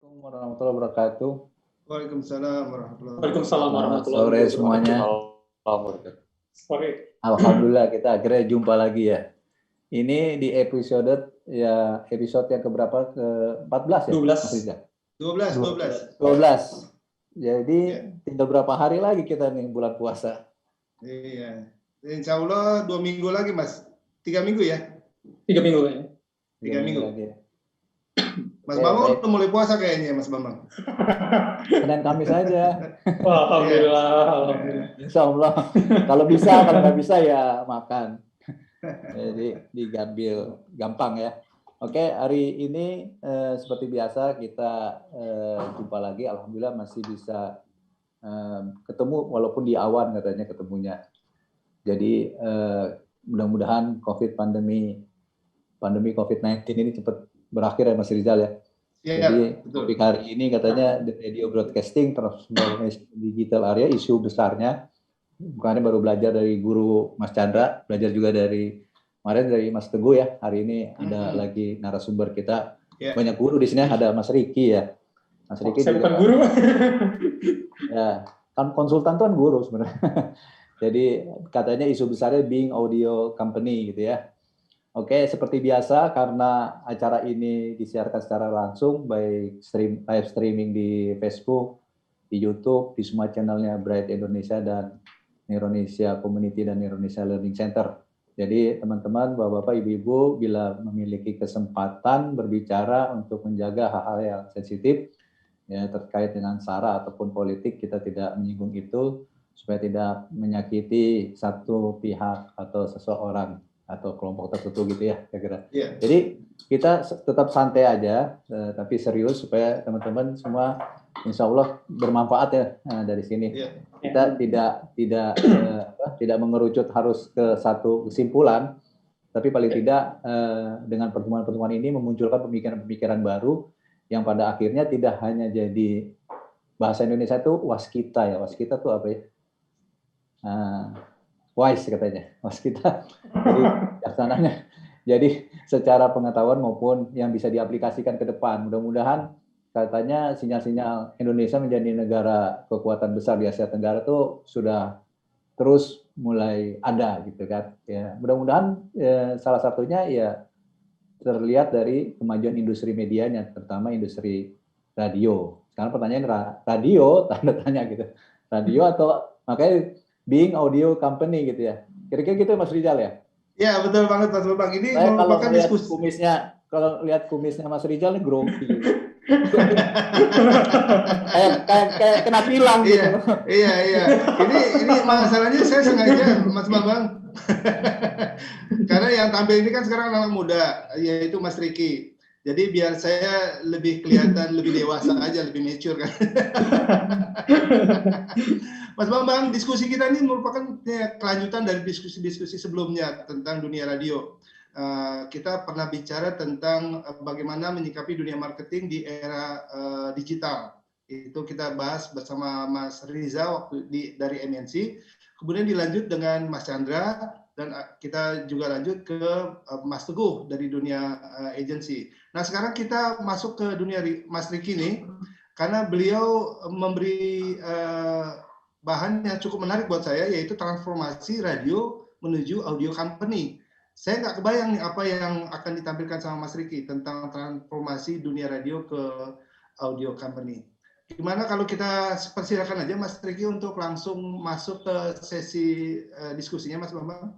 Assalamualaikum warahmatullahi wabarakatuh. Waalaikumsalam warahmatullahi wabarakatuh. Waalaikumsalam warahmatullahi Sore wabarakatuh. semuanya. Sore. Alhamdulillah kita akhirnya jumpa lagi ya. Ini di episode yang keberapa? Ke-14 ya? 12. Mas Rizal? 12. 12. Jadi Ya. tinggal berapa hari lagi kita nih bulan puasa? Iya. Insya Allah 2 minggu lagi, Mas. 3 minggu ya? 3 minggu ya. 3 minggu. Lagi. Mas Ya, Bambang baik. udah mulai puasa kayaknya, Mas Bambang. Senin Kamis saja. Wah, alhamdulillah, alhamdulillah. Insya Allah. Kalau bisa, kalau nggak bisa ya makan. Jadi digambil gampang ya. Oke, hari ini seperti biasa kita jumpa lagi. Alhamdulillah masih bisa ketemu walaupun di awan katanya ketemunya. Jadi mudah-mudahan pandemi COVID-19 ini cepat berakhir ya Mas Rizal ya. Iya, Jadi betul. topik hari ini katanya the radio broadcasting transformation digital area, isu besarnya. Bukannya baru belajar dari guru Mas Chandra, belajar juga dari kemarin dari Mas Teguh ya. Hari ini ada lagi narasumber kita. Ya. Banyak guru di sini, ada Mas Riki ya. Mas Riki Saya juga, bukan guru. ya, kan konsultan tuh kan guru sebenarnya. Jadi katanya isu besarnya being audio company gitu ya. Oke, seperti biasa karena acara ini disiarkan secara langsung baik live streaming di Facebook, di YouTube, di semua channelnya Bright Indonesia dan Indonesia Community dan Indonesia Learning Center. Jadi teman-teman, bapak-bapak, ibu-ibu bila memiliki kesempatan berbicara untuk menjaga hal-hal yang sensitif ya terkait dengan sara ataupun politik, kita tidak menyinggung itu supaya tidak menyakiti satu pihak atau seseorang atau kelompok tertentu gitu ya, kira-kira. Iya. Jadi kita tetap santai aja, tapi serius supaya teman-teman semua insya Allah bermanfaat ya dari sini. Iya. Kita tidak mengerucut harus ke satu kesimpulan, tapi paling tidak dengan pertemuan-pertemuan ini memunculkan pemikiran-pemikiran baru yang pada akhirnya tidak hanya jadi bahasa Indonesia itu waskita ya. Waskita itu apa ya? Wise katanya, waskita. Jadi laksananya. Jadi secara pengetahuan maupun yang bisa diaplikasikan ke depan. Mudah-mudahan katanya sinyal-sinyal Indonesia menjadi negara kekuatan besar di Asia Tenggara itu sudah terus mulai ada gitu kan. Ya, mudah-mudahan salah satunya ya terlihat dari kemajuan industri medianya, terutama industri radio. Sekarang pertanyaan radio, tanda tanya gitu. Radio atau makanya being audio company gitu ya. Kira-kira gitu Mas Rizal ya? Ya, betul banget Mas Bambang. Ini Saya kalau merupakan lihat diskusi. lihat kumisnya Mas Rizal nih grogi. kayak kena tilang gitu. Iya. Ini masalahnya saya sengaja Mas Bambang. Karena yang tampil ini kan sekarang anak muda, yaitu Mas Riki. Jadi biar saya lebih kelihatan lebih dewasa aja, lebih mature kan. Mas Bambang, diskusi kita ini merupakan kelanjutan dari diskusi-diskusi sebelumnya tentang dunia radio. Kita pernah bicara tentang bagaimana menyikapi dunia marketing di era digital. Itu kita bahas bersama Mas Riza waktu dari MNC. Kemudian dilanjut dengan Mas Chandra dan kita juga lanjut ke Mas Teguh dari dunia agency. Nah sekarang kita masuk ke dunia Mas Riki nih, karena beliau memberi bahan yang cukup menarik buat saya, yaitu transformasi radio menuju audio company. Saya nggak kebayang nih apa yang akan ditampilkan sama Mas Riki tentang transformasi dunia radio ke audio company. Gimana kalau kita persilakan aja Mas Riki untuk langsung masuk ke sesi diskusinya Mas Bambang?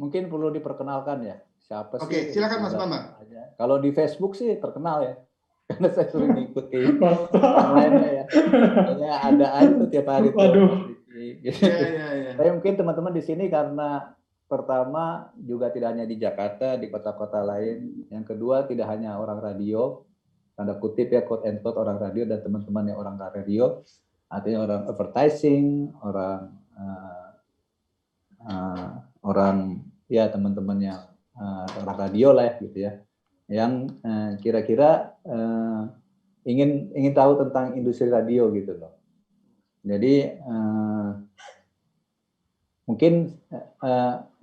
Mungkin perlu diperkenalkan ya. Siapa sih? Oke, silakan Mas Bambang. Kalau di Facebook sih terkenal ya. Karena saya sering ngikutin yang lainnya ya. Kayaknya ada aja tuh tiap hari tuh. Waduh. Iya. Tapi mungkin teman-teman di sini karena pertama juga tidak hanya di Jakarta, di kota-kota lain. Yang kedua tidak hanya orang radio, tanda kutip ya, quote and quote orang radio dan teman-teman yang orang radio, artinya orang advertising, orang ya teman-temannya orang radio lah ya, gitu ya, yang kira-kira ingin tahu tentang industri radio gitu loh. Jadi mungkin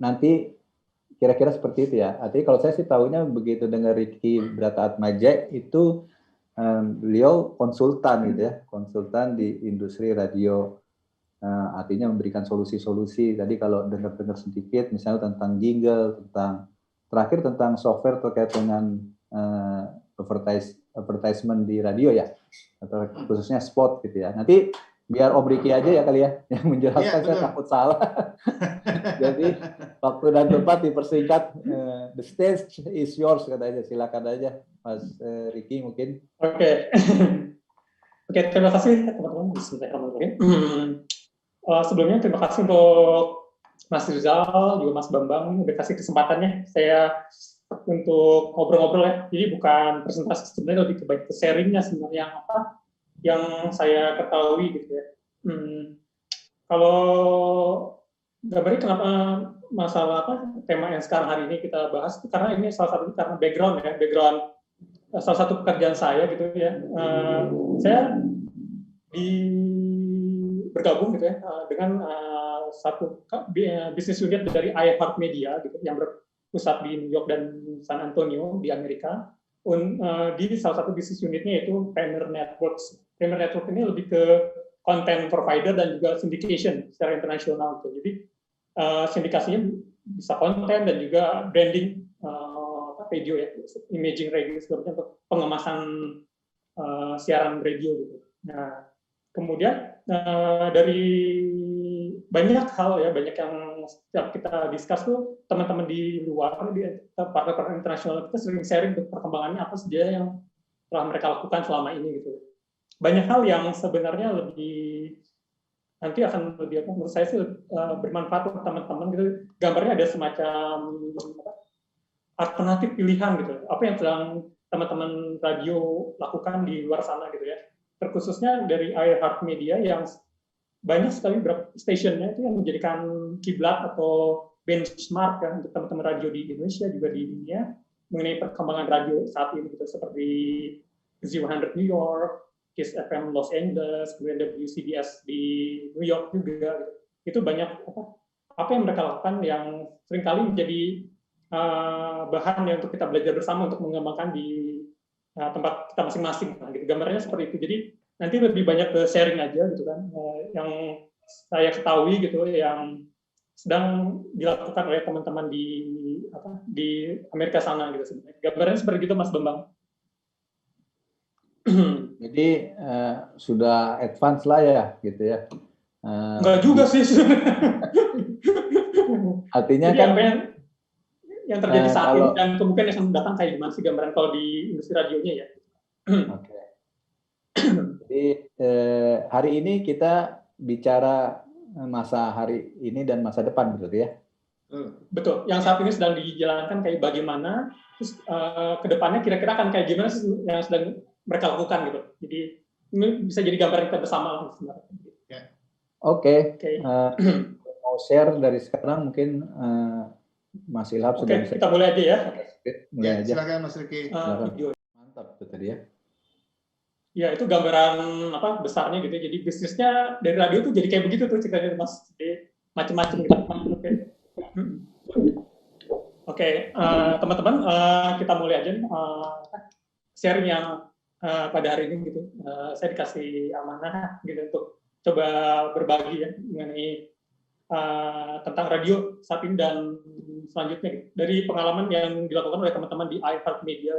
nanti kira-kira seperti itu ya. Artinya kalau saya sih tahunya begitu dengar Riki Brata Atmaja itu beliau konsultan gitu ya, konsultan di industri radio. Artinya memberikan solusi-solusi. Tadi kalau dengar-dengar sedikit, misalnya tentang jingle, terakhir tentang software terkait dengan advertisement di radio ya, atau khususnya spot gitu ya. Nanti biar Om Riki aja ya kali ya yang menjelaskan, saya takut salah. Jadi waktu dan tempat dipersingkat. The stage is yours katanya. Silakan aja Mas Riki mungkin. Oke. Oke, terima kasih teman-teman. Bismillahirrahmanirrahim. Sebelumnya terima kasih untuk Mas Rizal, juga Mas Bambang udah kasih kesempatannya saya untuk ngobrol-ngobrol ya. Jadi bukan presentasi, sebenarnya lebih ke sharingnya sebenarnya apa yang saya ketahui gitu ya. Kalau gambarnya kenapa masalah apa tema yang sekarang hari ini kita bahas itu karena ini salah satu karena background salah satu pekerjaan saya gitu ya. Saya bergabung gitu ya dengan satu bisnis unit dari iHeart Media gitu yang berpusat di New York dan San Antonio di Amerika. Di salah satu bisnis unitnya itu Premier Networks. Premier Network ini lebih ke content provider dan juga syndication secara internasional gitu. Jadi sindikasinya bisa konten dan juga branding radio ya, imaging radio sebenarnya untuk pengemasan siaran radio gitu. Nah, kemudian dari banyak hal ya, banyak yang setiap kita discuss tuh teman-teman di luar, di partner-partner internasional kita sering sharing perkembangannya apa saja yang telah mereka lakukan selama ini gitu. Banyak hal yang sebenarnya nanti akan lebih menurut saya sih bermanfaat untuk teman-teman gitu. Gambarnya ada semacam alternatif pilihan gitu. Apa yang sedang teman-teman radio lakukan di luar sana gitu ya. Terkhususnya dari iHeart Media yang banyak sekali stationnya itu yang menjadikan kiblat atau benchmark ya untuk teman-teman radio di Indonesia juga di dunia mengenai perkembangan radio saat ini gitu, seperti Z100 New York, Kiss FM Los Angeles, kemudian WCBS di New York juga gitu. Itu banyak apa yang mereka lakukan yang seringkali menjadi bahan ya untuk kita belajar bersama untuk mengembangkan di tempat kita masing-masing. Nah, gitu. Gambarnya seperti itu. Jadi nanti lebih banyak ke sharing aja gitu kan, yang saya ketahui gitu, yang sedang dilakukan oleh teman-teman di Amerika sana gitu sebenarnya. Gambarnya seperti itu Mas Bambang. Jadi sudah advance lah ya gitu ya. Enggak juga sih. Artinya jadi kan apa yang terjadi saat kalau, ini dan kemungkinan yang datang kayak gimana sih gambaran kalau di industri radionya ya. Oke. Jadi hari ini kita bicara masa hari ini dan masa depan berarti ya. Betul. Yang saat ini sedang dijalankan kayak bagaimana, terus kedepannya kira-kira akan kayak gimana sih yang sedang mereka lakukan gitu. Jadi ini bisa jadi gambaran kita bersama sebenarnya. Oke. Mau share dari sekarang mungkin Mas Ilham sudah bisa. Kita mulai aja ya. Mulai aja. Silakan Mas Riki. Mantap itu tadi ya. Ya itu gambaran besarnya gitu. Jadi bisnisnya dari radio tuh jadi kayak begitu tuh ceritanya Mas. Jadi macam-macam gitu. Oke, teman-teman kita mulai aja nih sharing yang pada hari ini gitu. Saya dikasih amanah gitu untuk coba berbagi ya mengenai tentang radio saat ini dan selanjutnya gitu. Dari pengalaman yang dilakukan oleh teman-teman di iHeart Media.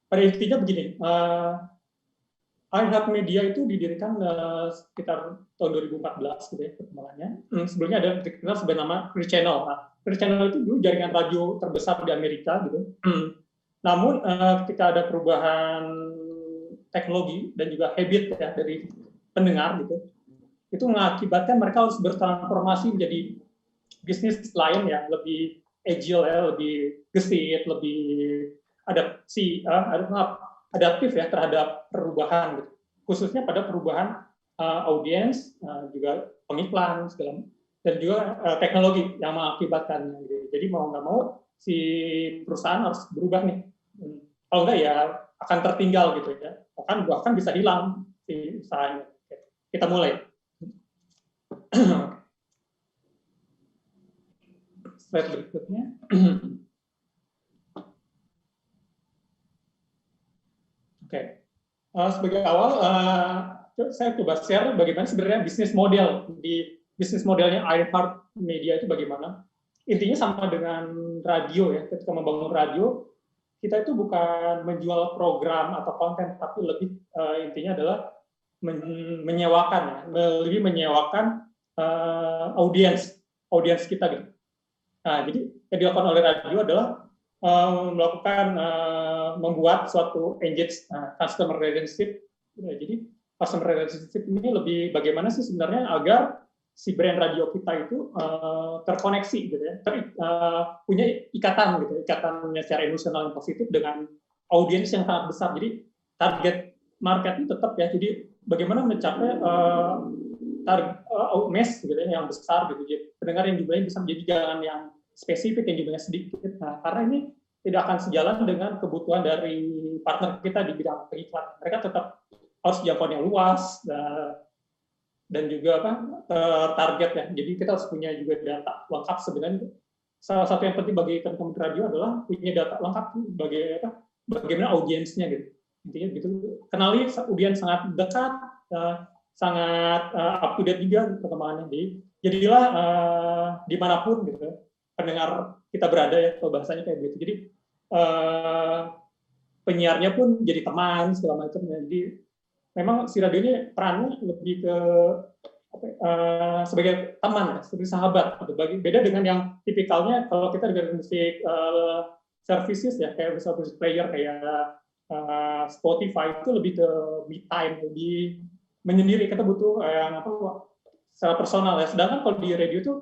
Pada intinya begini, iHeart Media itu didirikan sekitar tahun 2014 gitu ya perkembangannya. Sebelumnya ada dikenal sebagai nama Clear Channel. Nah, Clear Channel itu dulu jaringan radio terbesar di Amerika gitu. Namun ketika ada perubahan teknologi dan juga habit ya dari pendengar gitu, itu mengakibatkan mereka harus bertransformasi menjadi bisnis lain yang lebih agile ya, lebih gesit, lebih adaptif ya terhadap perubahan gitu. Khususnya pada perubahan audiens, juga pengiklan segala, dan juga teknologi yang mengakibatkannya gitu. Jadi mau nggak mau si perusahaan harus berubah nih. Kalau enggak ya akan tertinggal gitu ya. Bahkan bisa hilang si usahanya. Kita mulai. Slide berikutnya. Oke. Sebagai awal, saya coba share bagaimana sebenarnya bisnis modelnya iHeart Media itu bagaimana. Intinya sama dengan radio ya. Ketika membangun radio, kita itu bukan menjual program atau konten, tapi lebih intinya adalah menyewakan ya, lebih menyewakan audiens kita gitu. Nah, jadi yang dilakukan oleh radio adalah melakukan membuat suatu engage customer relationship. Jadi customer relationship ini lebih bagaimana sih sebenarnya agar si brand radio kita itu terkoneksi gitu ya, punya ikatan gitu, ikatannya secara emosional yang positif dengan audiens yang sangat besar. Jadi target market itu tetap ya. Jadi bagaimana mencapai target mass gitu ya, yang besar gitu. Jadi pendengar yang jumlahnya bisa menjadi jangan yang spesifik yang jumlahnya sedikit. Nah, karena ini tidak akan sejalan dengan kebutuhan dari partner kita di bidang iklan. Mereka tetap harus jangkauan yang luas dan juga target ya. Jadi kita harus punya juga data lengkap sebenarnya. Salah satu yang penting bagi teman-teman radio adalah punya data lengkap bagaimana audiensnya gitu. Intinya gitu. Kenali audiens sangat dekat, sangat up to date juga perkembangannya. Jadilah dimanapun gitu pendengar kita berada ya, kalau bahasanya kayak gitu. Jadi penyiarnya pun jadi teman segala macam. Jadi memang si radio ini perannya lebih ke sebagai teman, sebagai sahabat. Beda dengan yang tipikalnya kalau kita dengar musik services ya, kayak misalnya musik player kayak Spotify itu lebih ke me time, lebih menyendiri. Kita butuh yang secara personal ya. Sedangkan kalau di radio itu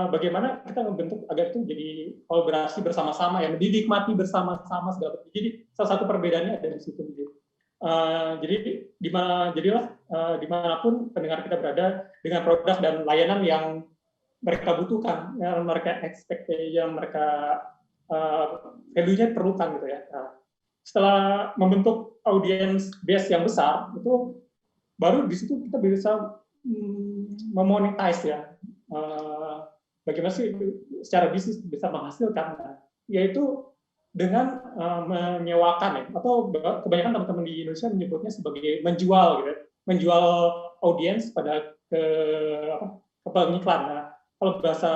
bagaimana kita membentuk agar itu jadi kolaborasi bersama-sama ya, dinikmati bersama-sama segala macam. Jadi salah satu perbedaannya ada di situ. Jadi jadilah dimanapun pendengar kita berada dengan produk dan layanan yang mereka butuhkan, yang mereka expect, yang mereka value-nya perlukan gitu ya. Setelah membentuk audience base yang besar, itu baru di situ kita bisa memonetize ya. Bagaimana sih secara bisnis bisa menghasilkan, yaitu dengan menyewakan ya, atau kebanyakan teman-teman di Indonesia menyebutnya sebagai menjual gitu, menjual audiens pada ke pengiklan. Nah, kalau bahasa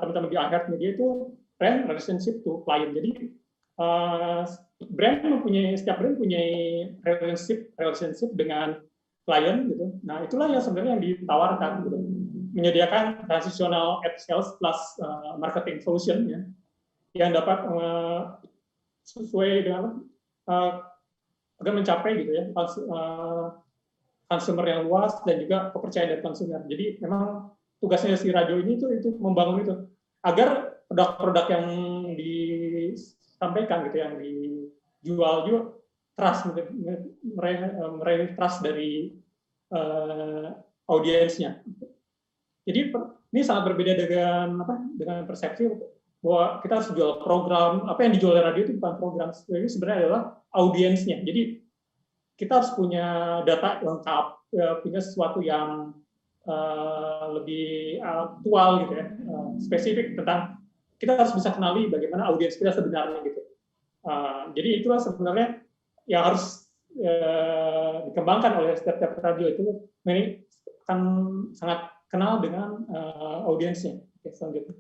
teman-teman di iHeart Media itu brand relationship to client. Jadi setiap brand punya relationship dengan klien gitu. Nah, itulah yang sebenarnya yang ditawarkan gitu. Menyediakan transitional ad sales plus marketing solution ya, yang dapat sesuai dengan agar mencapai gitu ya consumer yang luas dan juga kepercayaan dari konsumen. Jadi memang tugasnya si radio ini itu membangun itu agar produk-produk yang disampaikan gitu, yang dijual juga trust, meraih trust dari audiensnya. Jadi ini sangat berbeda dengan persepsi bahwa kita harus jual program. Apa yang dijual oleh radio itu bukan program, ini sebenarnya adalah audiensnya. Jadi kita harus punya data lengkap, punya sesuatu yang lebih aktual gitu ya, spesifik tentang kita harus bisa kenali bagaimana audiens kita sebenarnya gitu. Jadi itulah sebenarnya yang harus dikembangkan oleh setiap radio itu. Ini akan sangat kenal dengan audiensnya. Oke, selanjutnya.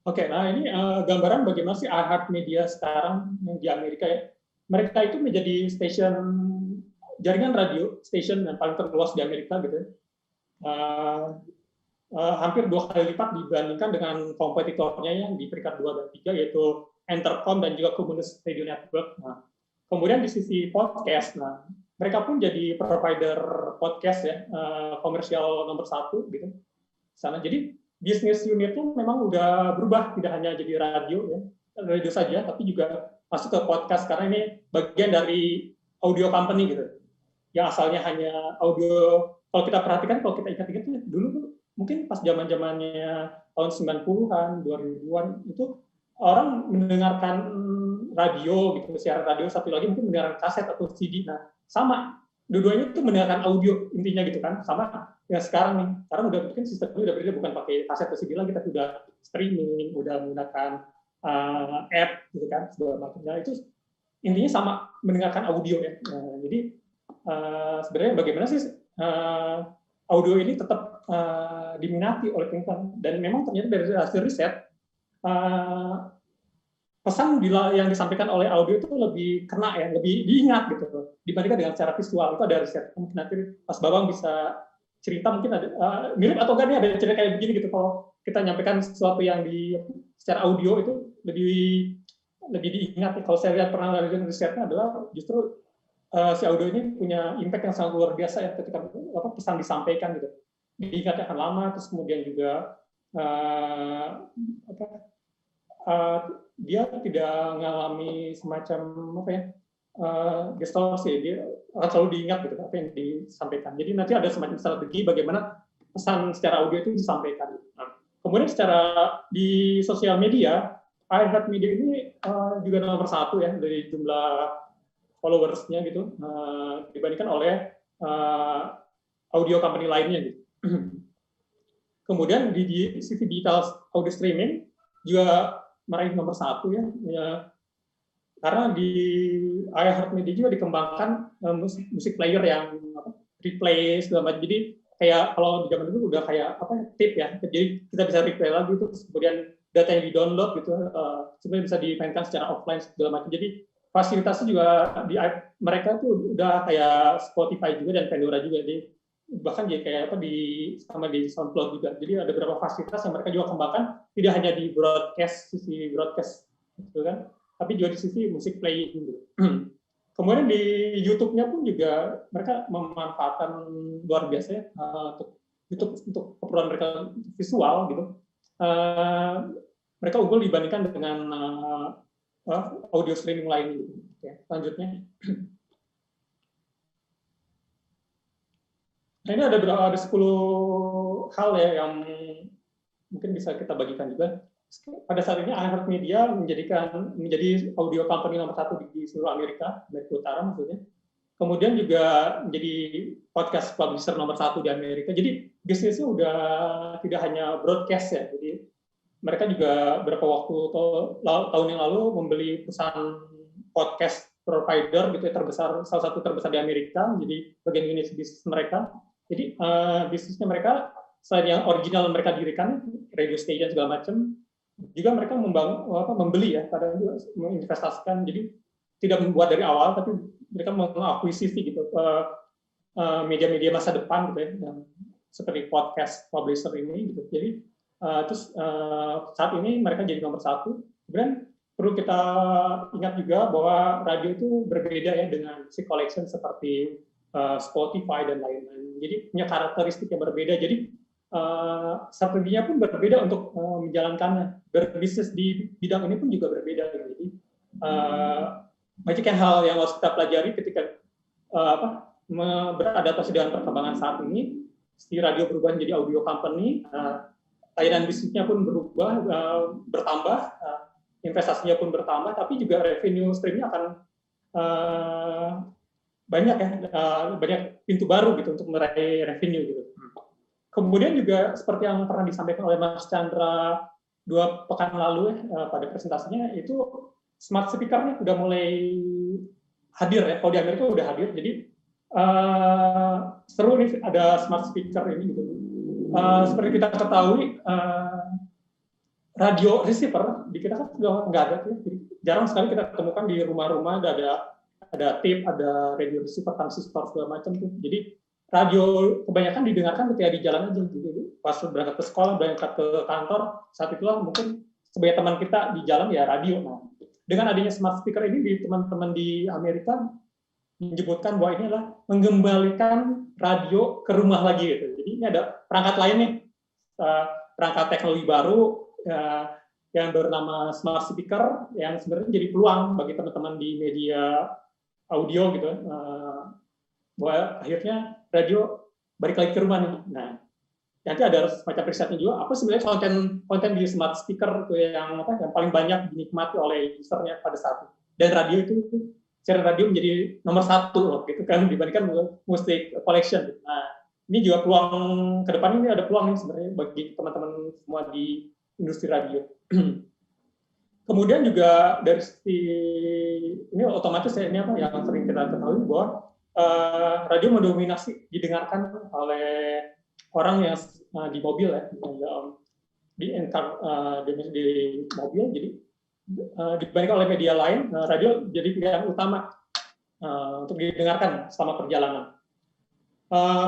Oke, nah ini gambaran bagaimana sih iHeart Media sekarang di Amerika ya. Mereka itu menjadi jaringan radio station yang paling terluas di Amerika gitu. Hampir 2 kali lipat dibandingkan dengan kompetitornya yang di peringkat 2 dan 3 yaitu Entercom dan juga Communist Radio Network. Nah, kemudian di sisi podcast, nah mereka pun jadi provider podcast ya, komersial nomor 1 gitu. Sana jadi bisnis unit itu memang udah berubah, tidak hanya jadi radio ya, radio saja, tapi juga masuk ke podcast karena ini bagian dari audio company gitu. Yang asalnya hanya audio, kalau kita perhatikan, kalau kita ingat-ingat dulu mungkin pas zaman-zamannya tahun 90-an, 2000-an itu orang mendengarkan radio gitu, siaran radio, satu lagi mungkin mendengarkan kaset atau CD. Nah, sama dua-duanya itu mendengarkan audio intinya gitu kan, sama ya sekarang nih. Sekarang udah mungkin sistemnya udah berbeda, bukan pakai kaset atau CD lagi, tapi udah streaming, udah menggunakan app gitu kan segala macamnya, itu intinya sama mendengarkan audio ya. Jadi sebenarnya bagaimana sih audio ini tetap diminati oleh penonton, dan memang ternyata dari hasil riset pesan yang disampaikan oleh audio itu lebih kena ya, lebih diingat gitu dibandingkan dengan secara visual. Itu ada riset. Mungkin nanti Mas Babang bisa cerita, mungkin ada mirip atau enggak nih ada cerita kayak begini gitu, kalau kita nyampaikan sesuatu yang secara audio itu lebih diingat. Kalau saya lihat pernah dari risetnya adalah justru si audio ini punya impact yang sangat luar biasa ya ketika pesan disampaikan gitu, diingatnya akan lama. Terus kemudian juga dia tidak mengalami semacam distorsi, dia akan selalu diingat gitu apa yang disampaikan. Jadi nanti ada semacam strategi bagaimana pesan secara audio itu disampaikan. Nah, kemudian secara di sosial media, iHeartMedia ini juga nomor 1 ya dari jumlah followersnya gitu, dibandingkan oleh audio company lainnya gitu. Kemudian di sisi digital audio streaming juga meraih nomor 1 ya, karena di iHeartMedia juga dikembangkan musik player yang replay segala macam. Jadi kayak kalau di zaman dulu udah kayak tip ya, jadi kita bisa replay lagi terus kemudian data yang di-download gitu sebenarnya bisa dimainkan secara offline segala macam. Jadi fasilitasnya juga mereka tuh udah kayak Spotify juga dan Pandora juga, jadi bahkan jadi kayak sama di SoundCloud juga. Jadi ada beberapa fasilitas yang mereka juga kembangkan, tidak hanya di sisi broadcast gitu kan, tapi juga di sisi musik playing gitu. Kemudian di YouTube-nya pun juga mereka memanfaatkan luar biasa ya, untuk keperluan mereka visual gitu. Mereka unggul dibandingkan dengan audio streaming lain gitu. Oke, selanjutnya. Nah, ini ada 10 hal ya yang mungkin bisa kita bagikan juga. Pada saat ini iHeartMedia menjadi audio company nomor 1 di seluruh Amerika Utara maksudnya. Kemudian juga menjadi podcast publisher nomor 1 di Amerika. Jadi bisnisnya udah tidak hanya broadcast ya. Jadi mereka juga beberapa waktu tahun yang lalu membeli perusahaan podcast provider gitu ya, salah satu terbesar di Amerika, menjadi bagian unit bisnis mereka. Jadi bisnisnya mereka selain yang original mereka dirikan, radio station segala macam, juga mereka membeli ya, pada menginvestasikan. Jadi tidak membuat dari awal, tapi mereka mengakuisisi gitu media-media masa depan gitu ya, yang seperti podcast publisher ini gitu. Jadi terus saat ini mereka jadi nomor 1. Kemudian perlu kita ingat juga bahwa radio itu berbeda ya dengan musik collection seperti Spotify dan lain-lain. Jadi punya karakteristik yang berbeda. Jadi strateginya pun berbeda untuk menjalankannya. Berbisnis di bidang ini pun juga berbeda. Jadi banyak hal yang harus kita pelajari ketika beradaptasi dengan perkembangan saat ini. Si radio berubah menjadi audio company, layanan bisnisnya pun berubah, bertambah, investasinya pun bertambah, tapi juga revenue streamnya akan banyak ya, banyak pintu baru gitu untuk meraih revenue gitu. Kemudian juga seperti yang pernah disampaikan oleh Mas Chandra 2 pekan lalu ya, pada presentasinya, itu smart speaker-nya udah mulai hadir ya. Kalau di Amerika udah hadir, jadi seru nih ada smart speaker ini gitu. Seperti kita ketahui, radio receiver di kita kan sudah nggak ada tuh. Jadi jarang sekali kita temukan di rumah-rumah ada tape, ada radio receiver, transistor segala macam tuh. Jadi radio kebanyakan didengarkan ketika di jalan aja. Jadi pas berangkat ke sekolah, berangkat ke kantor, saat itulah mungkin sebagai teman kita di jalan ya radio. Nah, dengan adanya smart speaker ini, di teman-teman di Amerika menyebutkan bahwa ini adalah mengembalikan radio ke rumah lagi gitu. Jadi ini ada perangkat lain nih, perangkat teknologi baru yang bernama smart speaker, yang sebenarnya jadi peluang bagi teman-teman di media audio gitu, bahwa akhirnya radio balik lagi ke rumah nih. Nah, nanti ada semacam risetnya juga, apa sebenarnya konten di smart speaker itu yang paling banyak dinikmati oleh usernya pada saat itu. Dan radio itu siaran radio menjadi nomor 1 loh, gitu kan, dibandingkan musik collection. Nah, ini juga peluang ke depan, ini ada peluang nih sebenarnya bagi teman-teman semua di industri radio. Kemudian juga dari sisi ini otomatis ini apa yang sering kita ketahui bahwa radio mendominasi didengarkan oleh orang yang di mobil ya, di mobil. Jadi dibandingkan oleh media lain, radio jadi pilihan utama untuk didengarkan selama perjalanan.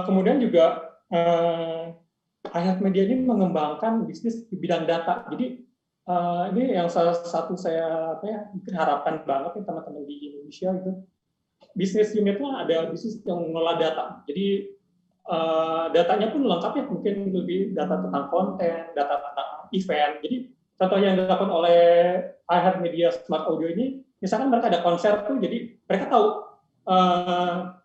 Kemudian juga iHeart Media ini mengembangkan bisnis di bidang data. Jadi ini yang salah satu saya mungkin harapkan banget ya teman-teman di Indonesia gitu. Bisnis unitnya ada bisnis yang mengelola data. Jadi datanya pun lengkap ya, mungkin lebih data tentang konten, data tentang event. Jadi contoh yang dilakukan oleh iHeart Media Smart Audio ini, misalkan mereka ada konser tuh, jadi mereka tahu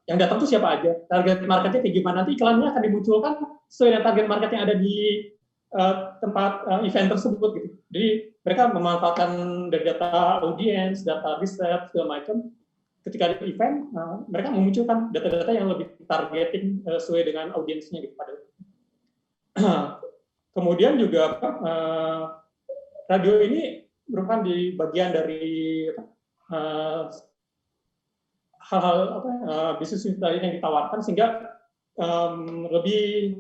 yang datang tuh siapa aja, target marketnya kayak gimana, nanti iklannya akan dimunculkan sesuai dengan target market yang ada di tempat event tersebut gitu. Jadi mereka memanfaatkan dari data audiens, data riset segala macam. Ketika di event, mereka memunculkan data-data yang lebih targeting sesuai dengan audiensnya gitu pada. Kemudian juga radio ini merupakan di bagian dari hal-hal bisnis lain yang ditawarkan sehingga lebih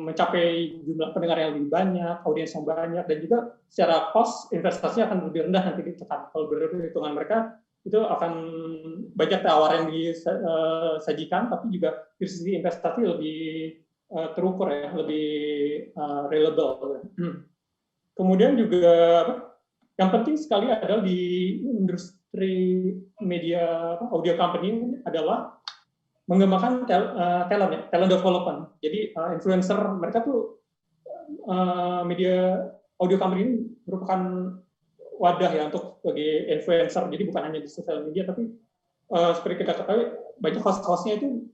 mencapai jumlah pendengar yang lebih banyak, audiens yang banyak, dan juga secara cost investasinya akan lebih rendah nanti ditekan. Kalau berdasarkan hitungan mereka itu akan banyak tawaran yang disajikan, tapi juga dari sisi investasi lebih terukur ya, lebih reliable. Kemudian juga yang penting sekali adalah di industri media audio company adalah mengembangkan talent development. Jadi influencer mereka tuh media audio company ini merupakan wadah ya untuk sebagai influencer. Jadi bukan hanya di sosial media, tapi seperti kita ketahui banyak host-hostnya itu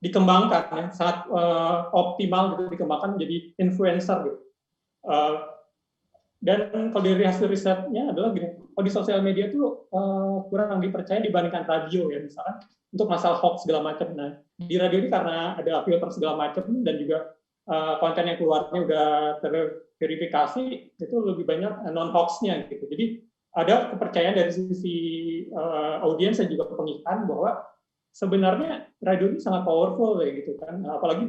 dikembangkan ya, sangat optimal gitu dikembangkan jadi influencer gitu. Dan kalau dari hasil risetnya adalah gini, kalau di sosial media itu kurang dipercaya dibandingkan radio ya, misalkan untuk masalah hoax segala macam. Nah, di radio ini karena ada filter segala macam dan juga konten yang keluarnya udah terverifikasi, itu lebih banyak non-hoax-nya gitu. Jadi ada kepercayaan dari sisi audiens dan juga pengikat bahwa sebenarnya radio ini sangat powerful ya gitu kan, apalagi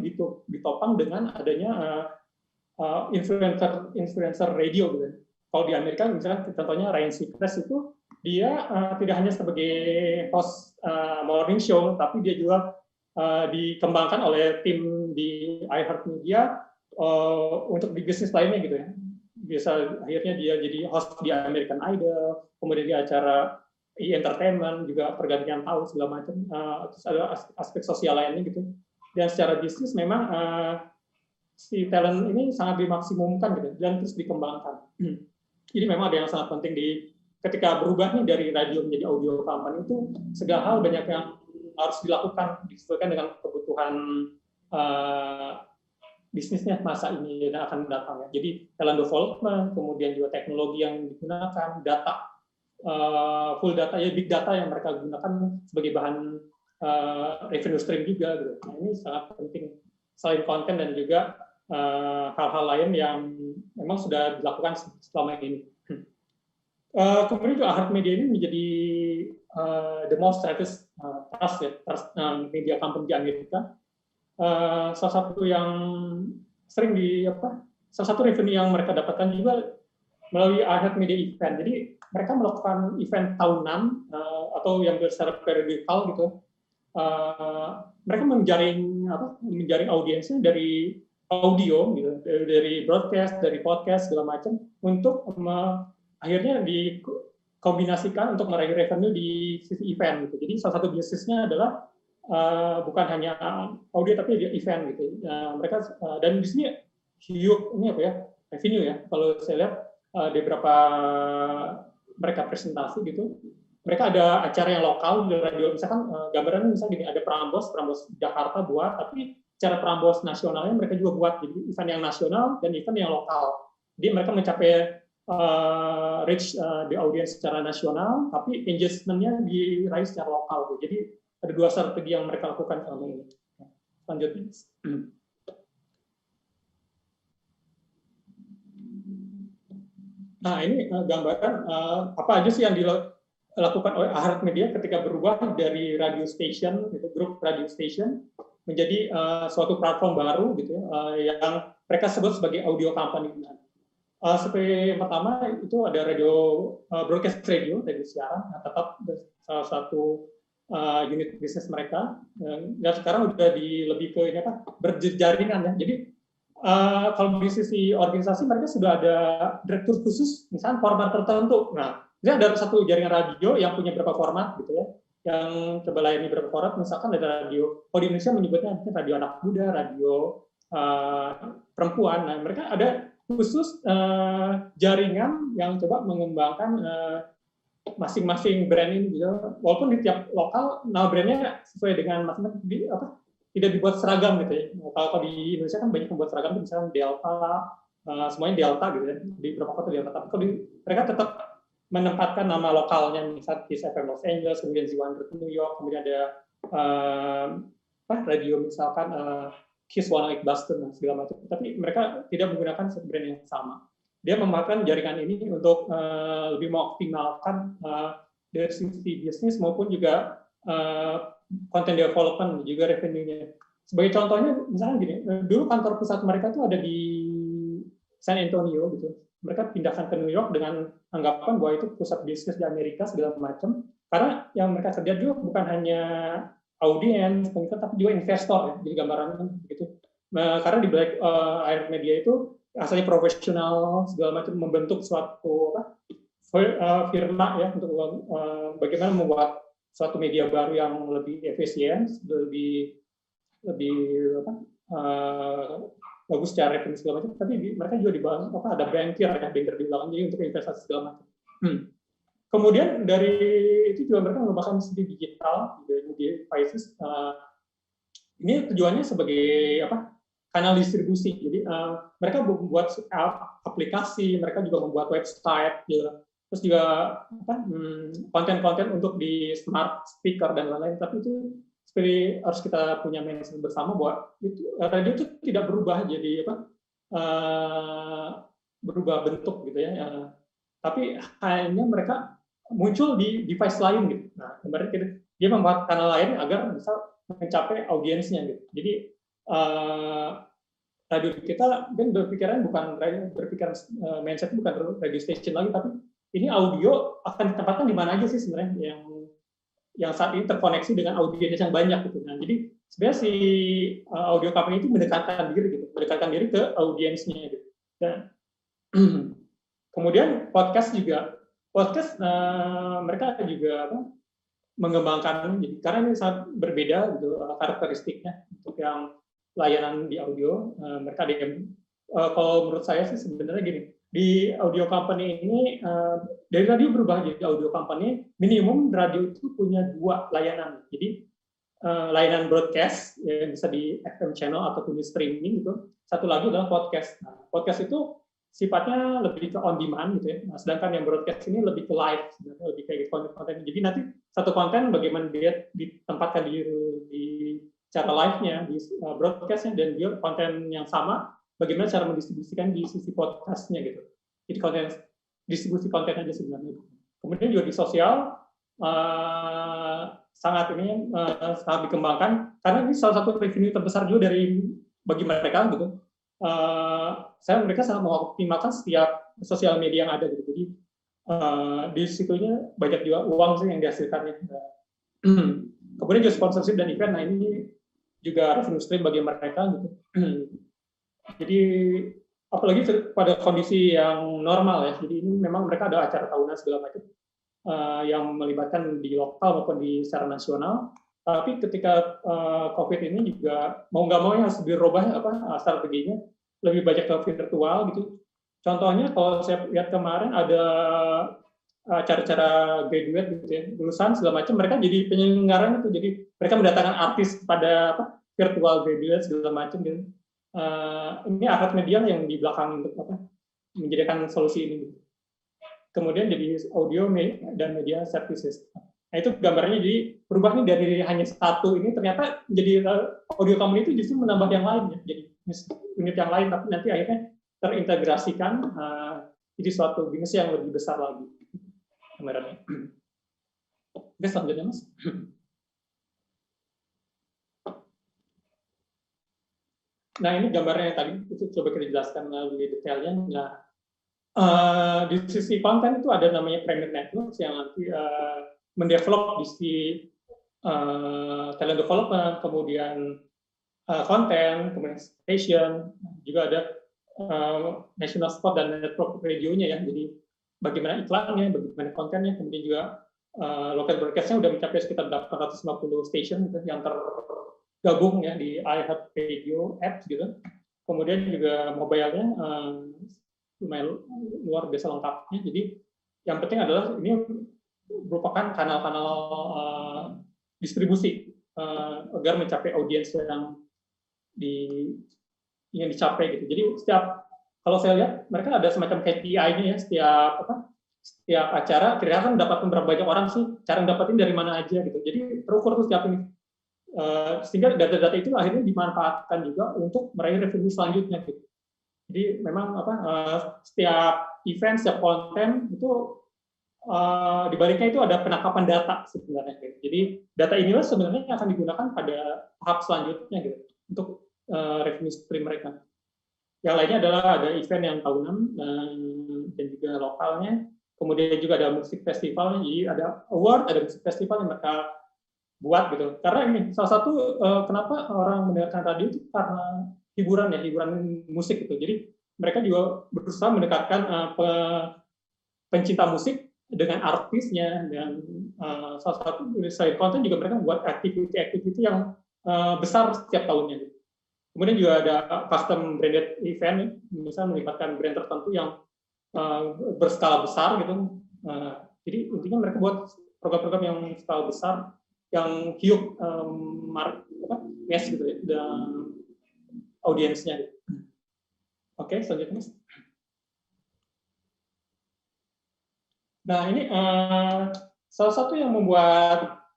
ditopang dengan adanya influencer radio gitu. Kalau di Amerika misalnya contohnya Ryan Seacrest itu dia tidak hanya sebagai host morning show, tapi dia juga dikembangkan oleh tim di iHeart Media untuk di bisnis lainnya gitu ya. Biasa akhirnya dia jadi host di American Idol, kemudian di acara entertainment juga pergantian tahun segala macam. Terus ada aspek sosial lainnya gitu. Dan secara bisnis memang si talent ini sangat dimaksimumkan gitu dan terus dikembangkan. Jadi memang ada yang sangat penting ketika berubah nih dari radio menjadi audio company itu segala hal banyak yang harus dilakukan disesuaikan dengan kebutuhan bisnisnya masa ini dan akan datang ya. Jadi talent development, kemudian juga teknologi yang digunakan, data full data ya, big data yang mereka gunakan sebagai bahan revenue stream juga gitu. Nah, ini sangat penting selain konten dan juga hal-hal lain yang memang sudah dilakukan selama ini. Kemudian juga iHeart Media ini menjadi the most trusted media company di Amerika. Salah satu yang sering salah satu revenue yang mereka dapatkan juga melalui iHeart Media event. Jadi mereka melakukan event tahunan atau yang secara periodikal gitu. Mereka menjaring audiensnya dari audio gitu, dari broadcast, dari podcast segala macam untuk akhirnya dikombinasikan untuk meraih revenue di sisi event gitu. Jadi salah satu bisnisnya adalah bukan hanya audio tapi dia event gitu. Mereka dan di sini ini revenue ya. Kalau saya lihat di beberapa mereka presentasi gitu, mereka ada acara yang lokal di radio, misalkan gambarannya misalnya gini, ada Prambors Jakarta buat, tapi secara Prambors nasionalnya mereka juga buat, jadi event yang nasional dan event yang lokal. Jadi mereka mencapai reach di audiens secara nasional, tapi engagement-nya diraih secara lokal. Jadi ada dua strategi yang mereka lakukan selama ini. Lanjutnya. Nah, ini gambaran apa aja sih yang dilakukan oleh iHeart Media ketika berubah dari radio station, gitu, grup radio station, menjadi suatu platform baru, gitu ya, yang mereka sebut sebagai audio company. Seperti yang pertama itu ada radio broadcast radio dari siaran, tetap salah satu unit bisnis mereka. Dan sekarang udah lebih ke ini apa, berjaringan ya. Jadi kalau di sisi organisasi mereka sudah ada direktur khusus, misalnya format tertentu. Nah, ini ada satu jaringan radio yang punya berapa format gitu ya, yang coba layani berapa format. Misalkan ada radio, kalau di Indonesia menyebutnya radio anak muda, radio perempuan. Nah, mereka ada khusus jaringan yang coba mengembangkan masing-masing brand ini gitu. Walaupun di tiap lokal nama brandnya sesuai dengan masing-masing tidak dibuat seragam gitu ya. Kalau di Indonesia kan banyak membuat seragam, misalnya Delta, semuanya Delta gitu ya. Di beberapa kota Delta. Tapi kalau mereka tetap menempatkan nama lokalnya, misalnya Kiss FM Los Angeles, kemudian Z100 New York, kemudian ada radio misalkan Kiss 108 Boston dan segala macam. Tapi mereka tidak menggunakan brand yang sama. Dia memanfaatkan jaringan ini untuk lebih mengoptimalkan dari sisi bisnis maupun juga content development, juga revenue-nya. Sebagai contohnya, misalnya gini, dulu kantor pusat mereka itu ada di San Antonio gitu. Mereka pindahkan ke New York dengan anggapan bahwa itu pusat bisnis di Amerika segala macam. Karena yang mereka kerja juga bukan hanya audiens, tapi juga investor ya, jadi gambarannya begitu. Karena di balik iHeart Media itu asalnya profesional segala macam, membentuk suatu firma ya untuk bagaimana membuat suatu media baru yang lebih efisien, lebih bagus secara revenue segala macam. Tapi mereka juga dibahas ada banker di belakang, jadi untuk investasi segala macam. Kemudian dari itu juga mereka mengembangkan sisi digital, devices. Ini tujuannya sebagai kanal distribusi. Jadi mereka membuat aplikasi, mereka juga membuat website, ya. Terus juga konten-konten untuk di smart speaker dan lain-lain. Tapi itu seperti harus kita punya mindset bersama bahwa itu radio itu tidak berubah jadi berubah bentuk gitu ya. Tapi hanya mereka muncul di device lain gitu. Nah, kemarin dia membuat kanal lain agar bisa mencapai audiensnya gitu. Jadi radio kita kan berpikiran mindset bukan radio station lagi, tapi ini audio akan ditempatkan di mana aja sih sebenarnya yang saat ini terkoneksi dengan audiens yang banyak gitu. Nah, jadi sebenarnya si audio company itu mendekatkan diri ke audiensnya gitu. Dan kemudian podcast mereka juga mengembangkan, jadi karena ini sangat berbeda gitu karakteristiknya untuk yang layanan di audio. Mereka kalau menurut saya sih sebenarnya gini, di audio company ini dari radio berubah jadi audio company, minimum radio itu punya 2 layanan. Jadi layanan broadcast yang bisa di FM channel ataupun di streaming gitu. Satu lagi adalah podcast. Nah, podcast itu sifatnya lebih ke on demand gitu ya. Nah, sedangkan yang broadcast ini lebih ke live, sebenarnya lebih kayak konten. Jadi nanti satu konten bagaimana dia ditempatkan di cara live-nya, di broadcast-nya, dan dia konten yang sama bagaimana cara mendistribusikan di sisi podcast-nya gitu. Jadi distribusi konten aja sebenarnya. Kemudian juga di sosial sangat dikembangkan karena ini salah satu revenue terbesar juga bagi mereka gitu. Mereka sangat mengoptimalkan setiap sosial media yang ada gitu. Jadi di situnya banyak juga uang sih yang dihasilkannya. Kemudian juga sponsorship dan event. Nah, ini juga revenue stream bagi mereka gitu. Jadi apalagi pada kondisi yang normal ya. Jadi ini memang mereka ada acara tahunan segala macam yang melibatkan di lokal maupun di secara nasional. Tapi ketika COVID ini juga mau nggak mau harus dirubah strateginya, lebih banyak ke virtual gitu. Contohnya kalau saya lihat kemarin ada acara-acara graduate gitu ya, lulusan segala macam, mereka jadi penyelenggaraan itu. Jadi mereka mendatangkan artis pada virtual graduate segala macam gitu. Ini iHeart Media yang di belakang untuk menjadikan solusi ini. Kemudian jadi audio dan media services. Nah, itu gambarnya jadi berubah nih dari hanya satu ini ternyata jadi audio company itu justru menambah yang lain ya. Jadi unit yang lain, tapi nanti akhirnya terintegrasikan jadi suatu bisnis yang lebih besar lagi gambarannya. Oke, selanjutnya Mas. Nah, ini gambarnya yang tadi itu coba kita jelaskan lebih detailnya. Nah, di sisi konten itu ada namanya Premier Networks yang nanti mendevelop di sisi talent development, kemudian konten, kemudian station, juga ada national spot dan network radionya ya. Jadi bagaimana iklannya, bagaimana kontennya, kemudian juga local broadcast-nya udah mencapai sekitar 850 station gitu, yang tergabung ya di iHeart Radio apps gitu. Kemudian juga mobile-nya lumayan luar biasa lengkapnya. Jadi yang penting adalah ini merupakan kanal-kanal distribusi agar mencapai audiens yang ingin dicapai gitu. Jadi kalau saya lihat mereka ada semacam KPI-nya ya, setiap acara kira-kira kan dapat berapa banyak orang sih, cara dapatin dari mana aja gitu. Jadi terukur tuh setiap ini. Sehingga data-data itu akhirnya dimanfaatkan juga untuk meraih revenue selanjutnya gitu. Jadi memang setiap event, setiap konten itu di baliknya itu ada penangkapan data sebenarnya gitu. Jadi data inilah sebenarnya akan digunakan pada tahap selanjutnya gitu untuk revenue stream mereka. Yang lainnya adalah ada event yang tahunan dan juga lokalnya. Kemudian juga ada musik festival, jadi ada award, ada musik festival yang mereka buat gitu. Karena ini salah satu kenapa orang mendengarkan radio itu karena hiburan musik gitu. Jadi mereka juga berusaha mendekatkan pencinta musik dengan artisnya, dan salah satu selain konten juga mereka membuat activity yang besar setiap tahunnya. Kemudian juga ada custom branded event, misalnya melibatkan brand tertentu yang berskala besar gitu. Jadi intinya mereka buat program-program yang skala besar, yang huge mass gitu ya, dan audiensnya. Oke, selanjutnya Mas. Nah ini salah satu yang membuat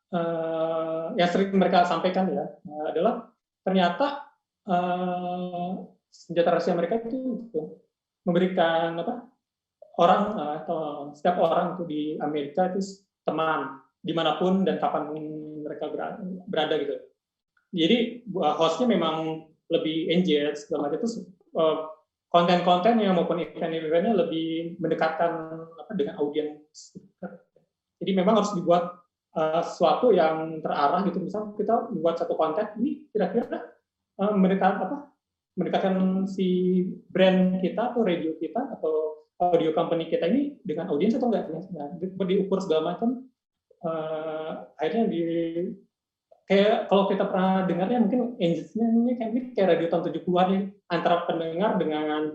yang sering mereka sampaikan ya adalah ternyata senjata rahasia mereka itu memberikan orang atau setiap orang itu di Amerika itu teman dimanapun dan kapan mereka berada gitu. Jadi hostnya memang lebih engage segala macam itu, konten-kontennya maupun event-eventnya lebih mendekatkan dengan audiens. Jadi memang harus dibuat sesuatu yang terarah gitu. Misal kita membuat satu konten ini kira-kira mendekatkan si brand kita atau radio kita atau audio company kita ini dengan audiens atau enggak? Nah, diukur segala macam. Akhirnya kayak kalau kita pernah dengarnya mungkin engagement-nya kayak radio tahun 70-an ya, antara pendengar dengan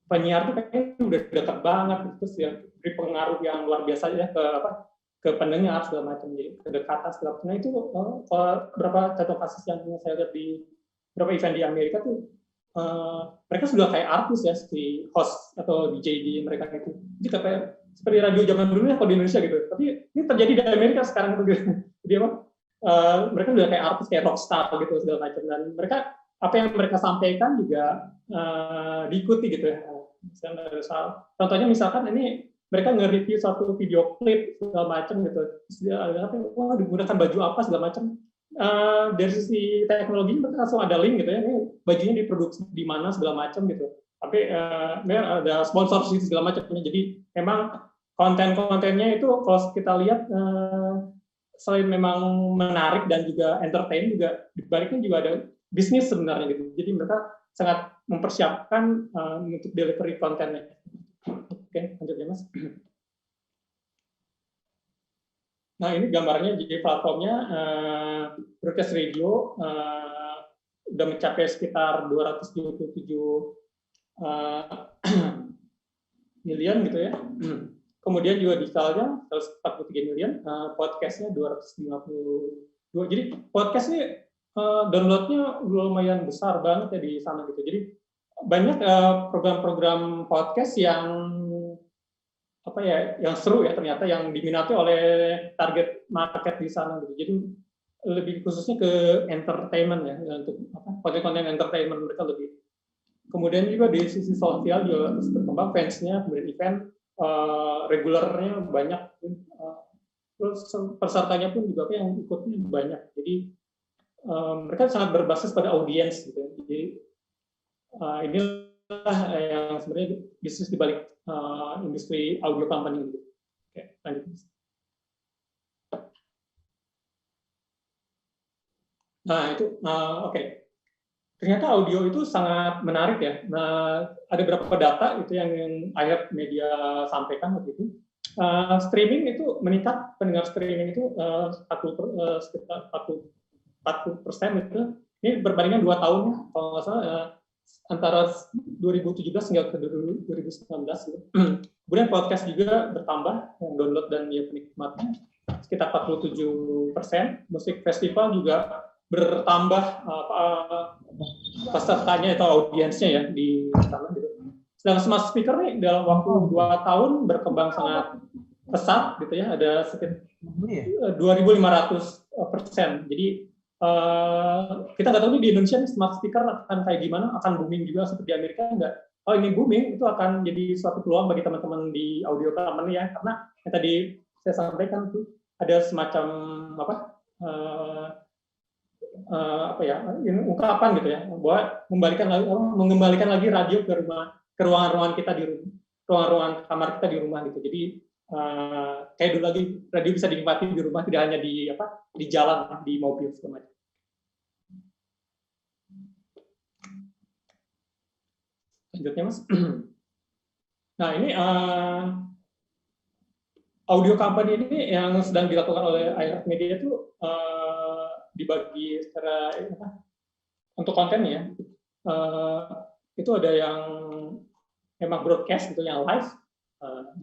penyiar itu kayaknya udah dekat banget, terus ya beri pengaruh yang luar biasa ya ke pendengar segala macam, jadi kedekatan segala macam. Nah itu beberapa contoh kasus yang saya lihat di beberapa event di Amerika tuh mereka sudah kayak artis ya, si host atau DJ di mereka itu. Jadi kayak seperti radio zaman dulu ya kalau di Indonesia gitu. Tapi ini terjadi di Amerika sekarang gitu. Jadi mereka sudah kayak artis, kayak rockstar gitu segala macam, dan mereka apa yang mereka sampaikan juga diikuti gitu ya. Contohnya misalkan ini mereka nge-review satu video klip segala macam gitu. Terus dia wah digunakan baju apa segala macam. Dari sisi teknologi mereka langsung ada link gitu ya, ini bajunya diproduksi di mana segala macam gitu. Tapi ada sponsorship segala macam. Jadi memang konten-kontennya itu kalau kita lihat selain memang menarik dan juga entertain, juga di baliknya juga ada bisnis sebenarnya gitu. Jadi mereka sangat mempersiapkan untuk delivery kontennya. Oke, lanjut ya Mas. Nah ini gambarnya, jadi platformnya broadcast radio udah mencapai sekitar 277 miliar gitu ya. Kemudian juga digitalnya 143 miliar, podcastnya 252. Jadi podcast ini downloadnya lumayan besar banget ya di sana gitu. Jadi banyak program-program podcast yang yang seru ya ternyata, yang diminati oleh target market di sana gitu. Jadi lebih khususnya ke entertainment ya, untuk konten-konten entertainment mereka lebih Kemudian juga di sisi sosial juga terus berkembang, fansnya, kemudian event regulernya banyak, terus pesertanya pun juga yang ikutnya banyak. Jadi mereka sangat berbasis pada audiens gitu. Jadi inilah yang sebenarnya bisnis di balik industri audio company gitu. Oke, lanjut. Nah itu oke. Ternyata audio itu sangat menarik ya. Nah, ada beberapa data itu yang iHeart Media sampaikan waktu itu. Streaming itu meningkat, pendengar streaming itu sekitar 40% itu. Ini berbandingan 2 tahun, kalau nggak salah, antara 2017 hingga ke 2019. Gitu. Kemudian podcast juga bertambah, yang download dan ya penikmatnya sekitar 47%. Musik festival juga bertambah pesertanya atau audiensnya ya di sana gitu. Sedangkan smart speaker nih dalam waktu 2 tahun berkembang sangat pesat gitu ya, ada sekitar 2.500%. Jadi kita nggak tahu nih di Indonesia nih smart speaker akan kayak gimana, akan booming juga seperti di Amerika enggak? Kalau ini booming itu akan jadi suatu peluang bagi teman-teman di audio company ya, karena yang tadi saya sampaikan tuh ada semacam ungkapan gitu ya, bahwa mengembalikan lagi radio ke ruangan-ruangan kita di rumah, ruangan-ruangan kamar kita di rumah gitu. Jadi kayak dulu lagi radio bisa dinikmati di rumah, tidak hanya di jalan, di mobil segala macam. Lanjutnya Mas. Nah ini audio company ini yang sedang dilakukan oleh iHeart Media itu dibagi secara untuk kontennya. Itu ada yang memang broadcast gitu, yang live.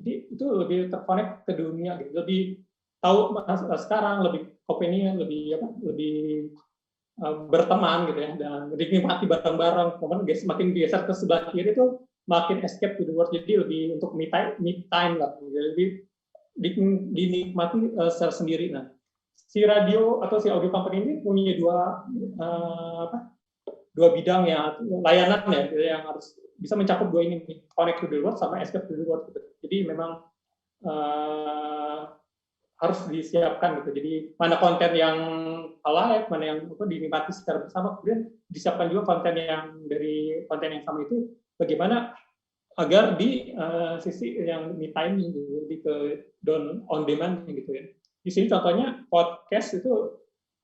Jadi itu lebih terkonek ke dunia gitu, lebih tahu sekarang, lebih opinion, lebih berteman gitu ya, dan dinikmati bareng-bareng. Kemudian makin geser ke sebelah kiri itu makin escape to the world, jadi lebih untuk me time lah, jadi dinikmati secara sendiri. Nah, si radio atau si audio company ini punya dua bidang ya, layanan ya, yang harus bisa mencakup dua ini, connect to the world sama escape to the world gitu. Jadi memang harus disiapkan gitu. Jadi mana konten yang live, mana yang dinikmati secara bersama, kemudian disiapkan juga konten yang dari konten yang sama itu bagaimana agar di sisi yang me time gitu, lebih ke on demand gitu ya. Di sini contohnya podcast itu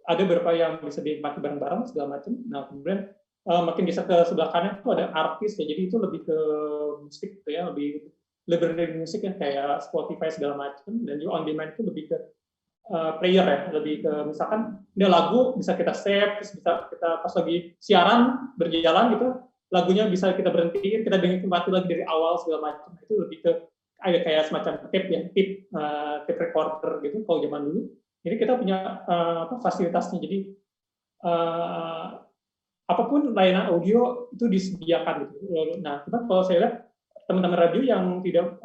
ada beberapa yang bisa dinikmati bareng-bareng segala macam. Nah kemudian makin geser ke sebelah kanan itu ada artis ya, jadi itu lebih ke musik gitu ya, lebih library musik ya, kayak Spotify segala macam. Dan juga on demand itu lebih ke player ya, lebih ke misalkan ini lagu bisa kita save, terus bisa kita pas lagi siaran berjalan gitu, lagunya bisa kita berhentiin, kita nikmati lagi dari awal segala macam. Itu lebih ke ada kayak semacam tape ya, tape recorder gitu kalau zaman dulu. Jadi kita punya fasilitasnya. Jadi apapun layanan audio itu disediakan gitu. Nah, kalau saya lihat teman-teman radio yang tidak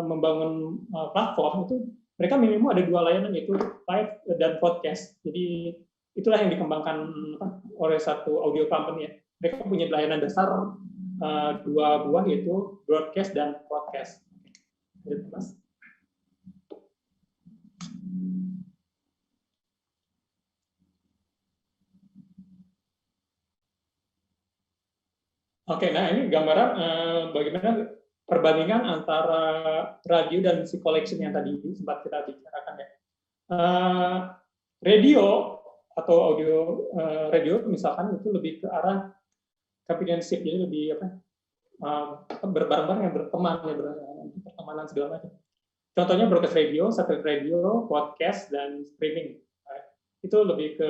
membangun platform itu, mereka minimum ada dua layanan, yaitu live dan podcast. Jadi itulah yang dikembangkan oleh satu audio company ya. Mereka punya layanan dasar dua buah, yaitu broadcast dan podcast. Gitu, Mas. Oke, nah ini gambaran bagaimana perbandingan antara radio dan music collection yang tadi sempat kita bicarakan ya. Radio atau audio radio misalkan itu lebih ke arah companionship, jadi lebih berbareng-bareng, yang berteman ya, pertemanan segala macam. Contohnya broadcast radio, satellite radio, podcast, dan streaming. Itu lebih ke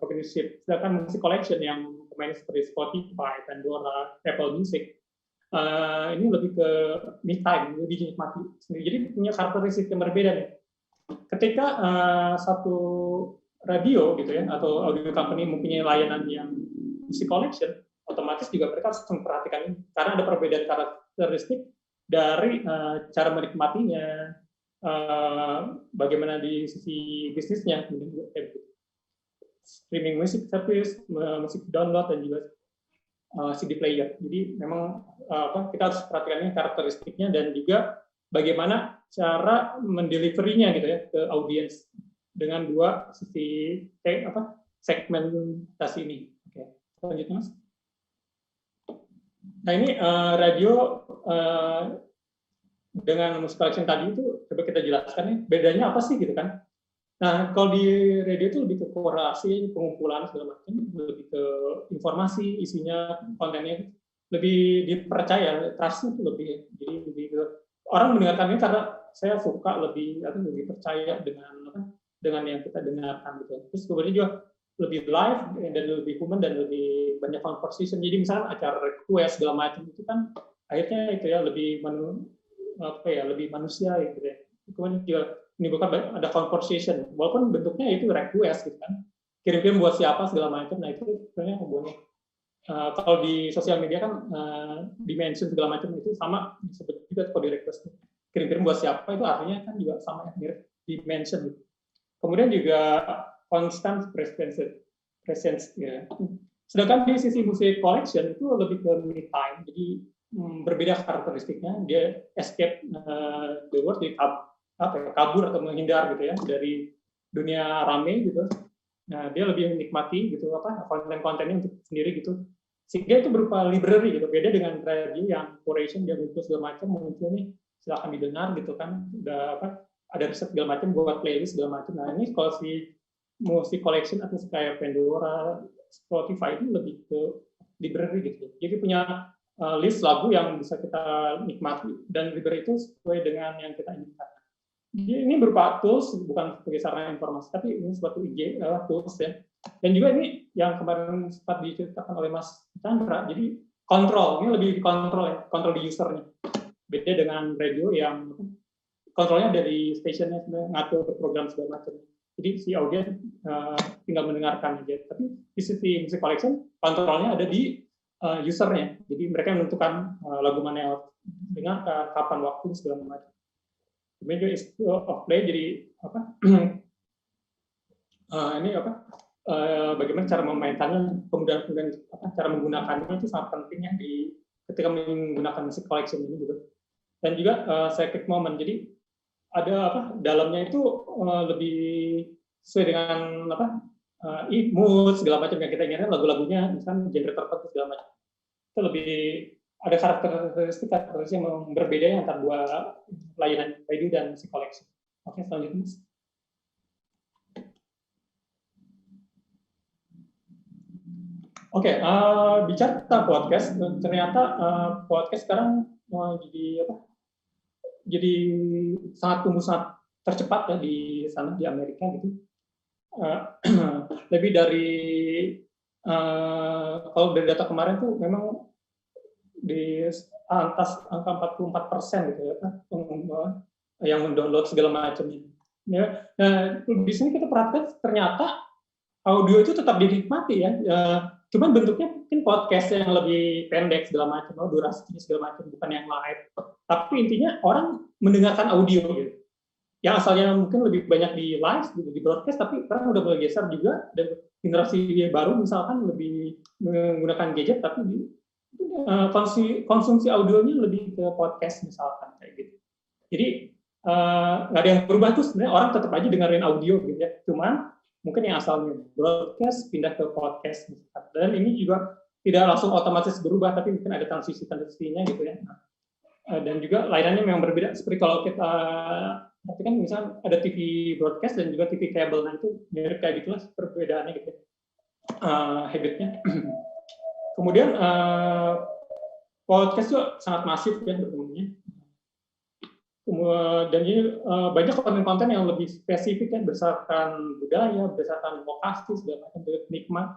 companionship. Sedangkan music collection yang pemain seperti Spotify, Pandora, Apple Music, ini lebih ke me time, lebih dinikmati sendiri. Jadi punya karakteristik yang berbeda nih. Ketika satu radio gitu ya, atau audio company mempunyai layanan yang music collection, otomatis juga mereka harus memperhatikan ini, karena ada perbedaan karakteristik dari cara menikmatinya, bagaimana di sisi bisnisnya, streaming music service, musik download, dan juga CD player. Jadi memang kita harus perhatikan karakteristiknya dan juga bagaimana cara mendeliverinya gitu ya ke audiens dengan dua sisi segmentasi ini. Oke, lanjut Mas. Nah ini radio dengan music collection tadi itu coba kita jelaskan nih bedanya apa sih gitu kan. Nah kalau di radio itu lebih ke korelasi, pengumpulan segala macam, lebih ke informasi, isinya, kontennya lebih dipercaya, trust itu lebih, jadi lebih ke orang mendengarkan ini karena saya suka lebih percaya dengan yang kita dengarkan gitu. Terus kemudian juga lebih live dan lebih human dan lebih banyak conversation. Jadi misalnya acara request segala macam itu kan akhirnya itu ya lebih lebih manusia gitu ya. Kemudian juga menimbulkan ada conversation walaupun bentuknya itu request gitu kan. Kirim-kirim buat siapa segala macam. Nah itu sebenarnya hubungannya. Kalau di sosial media kan dimension segala macam itu sama disebut juga kalau di request. Kirim-kirim buat siapa itu artinya kan juga sama ya, mirip dimension gitu. Kemudian juga constant presence ya. Sedangkan di sisi musik collection itu lebih ke me time, jadi berbeda karakteristiknya. Dia escape the world, jadi kabur atau menghindar gitu ya dari dunia rame gitu. Nah dia lebih menikmati gitu konten-kontennya untuk sendiri gitu. Sehingga itu berupa library gitu. Beda dengan radio yang curation dia muncul segala macam muncul nih silakan didengar gitu kan. Udah ada riset segala macam buat playlist segala macam. Nah ini kalau si musik collection atau kayak Pandora, Spotify itu lebih ke library gitu. Jadi punya list lagu yang bisa kita nikmati dan library itu sesuai dengan yang kita inginkan. Jadi ini berupa tools bukan sebagai sarana informasi tapi ini suatu tools ya. Dan juga ini yang kemarin sempat diceritakan oleh Mas Chandra. Jadi kontrol ini lebih dikontrol ya, kontrol di usernya. Beda dengan radio yang kontrolnya dari stationnya ngatur program segala macam. Jadi si audiens tinggal mendengarkan aja. Tapi di sisi music collection kontrolnya ada di usernya. Jadi mereka yang menentukan lagu mana yang dengarkan, kapan waktu segala macam. Kemudian juga of play jadi ini bagaimana cara memainkannya, kemudian cara menggunakannya itu sangat penting ya ketika menggunakan music collection ini gitu. Dan juga sacred moment. Jadi ada dalamnya itu lebih sesuai dengan mood segala macam yang kita inginkan, lagu-lagunya misalnya genre tertentu segala macam. Itu lebih ada karakteristik yang berbeda antara dua layanan radio dan music collection. Oke, selanjutnya Mas. Oke, bicara tentang podcast, ternyata podcast sekarang jadi sangat tumbuh sangat tercepat ya di sana di Amerika gitu. Lebih dari kalau dari data kemarin tuh memang di atas angka 44% gitu ya yang mendownload segala macamnya. Ya, nah, di sini kita perhatikan ternyata audio itu tetap dinikmati ya. Cuman bentuknya mungkin podcast yang lebih pendek segala macam, durasinya segala macam, bukan yang live. Tapi intinya orang mendengarkan audio gitu. Yang asalnya mungkin lebih banyak di live, di broadcast, tapi sekarang udah mulai geser juga. Dan generasi baru misalkan lebih menggunakan gadget, tapi konsumsi audionya lebih ke podcast misalkan kayak gitu. Jadi nggak ada yang berubah tuh sebenarnya, orang tetap aja dengerin audio gitu ya. Cuman mungkin yang asalnya broadcast pindah ke podcast misalkan. Dan ini juga tidak langsung otomatis berubah, tapi mungkin ada transisinya gitu ya. Dan juga layanannya memang berbeda. Seperti kalau kita perhatikan misalnya ada TV broadcast dan juga TV kabel, nah itu mirip kayak gitulah perbedaannya gitu ya. Habitnya. Kemudian podcast juga sangat masif ya berkembangnya. Dan ini banyak konten-konten yang lebih spesifik ya berdasarkan budaya, berdasarkan lokasi segala macam, nikmat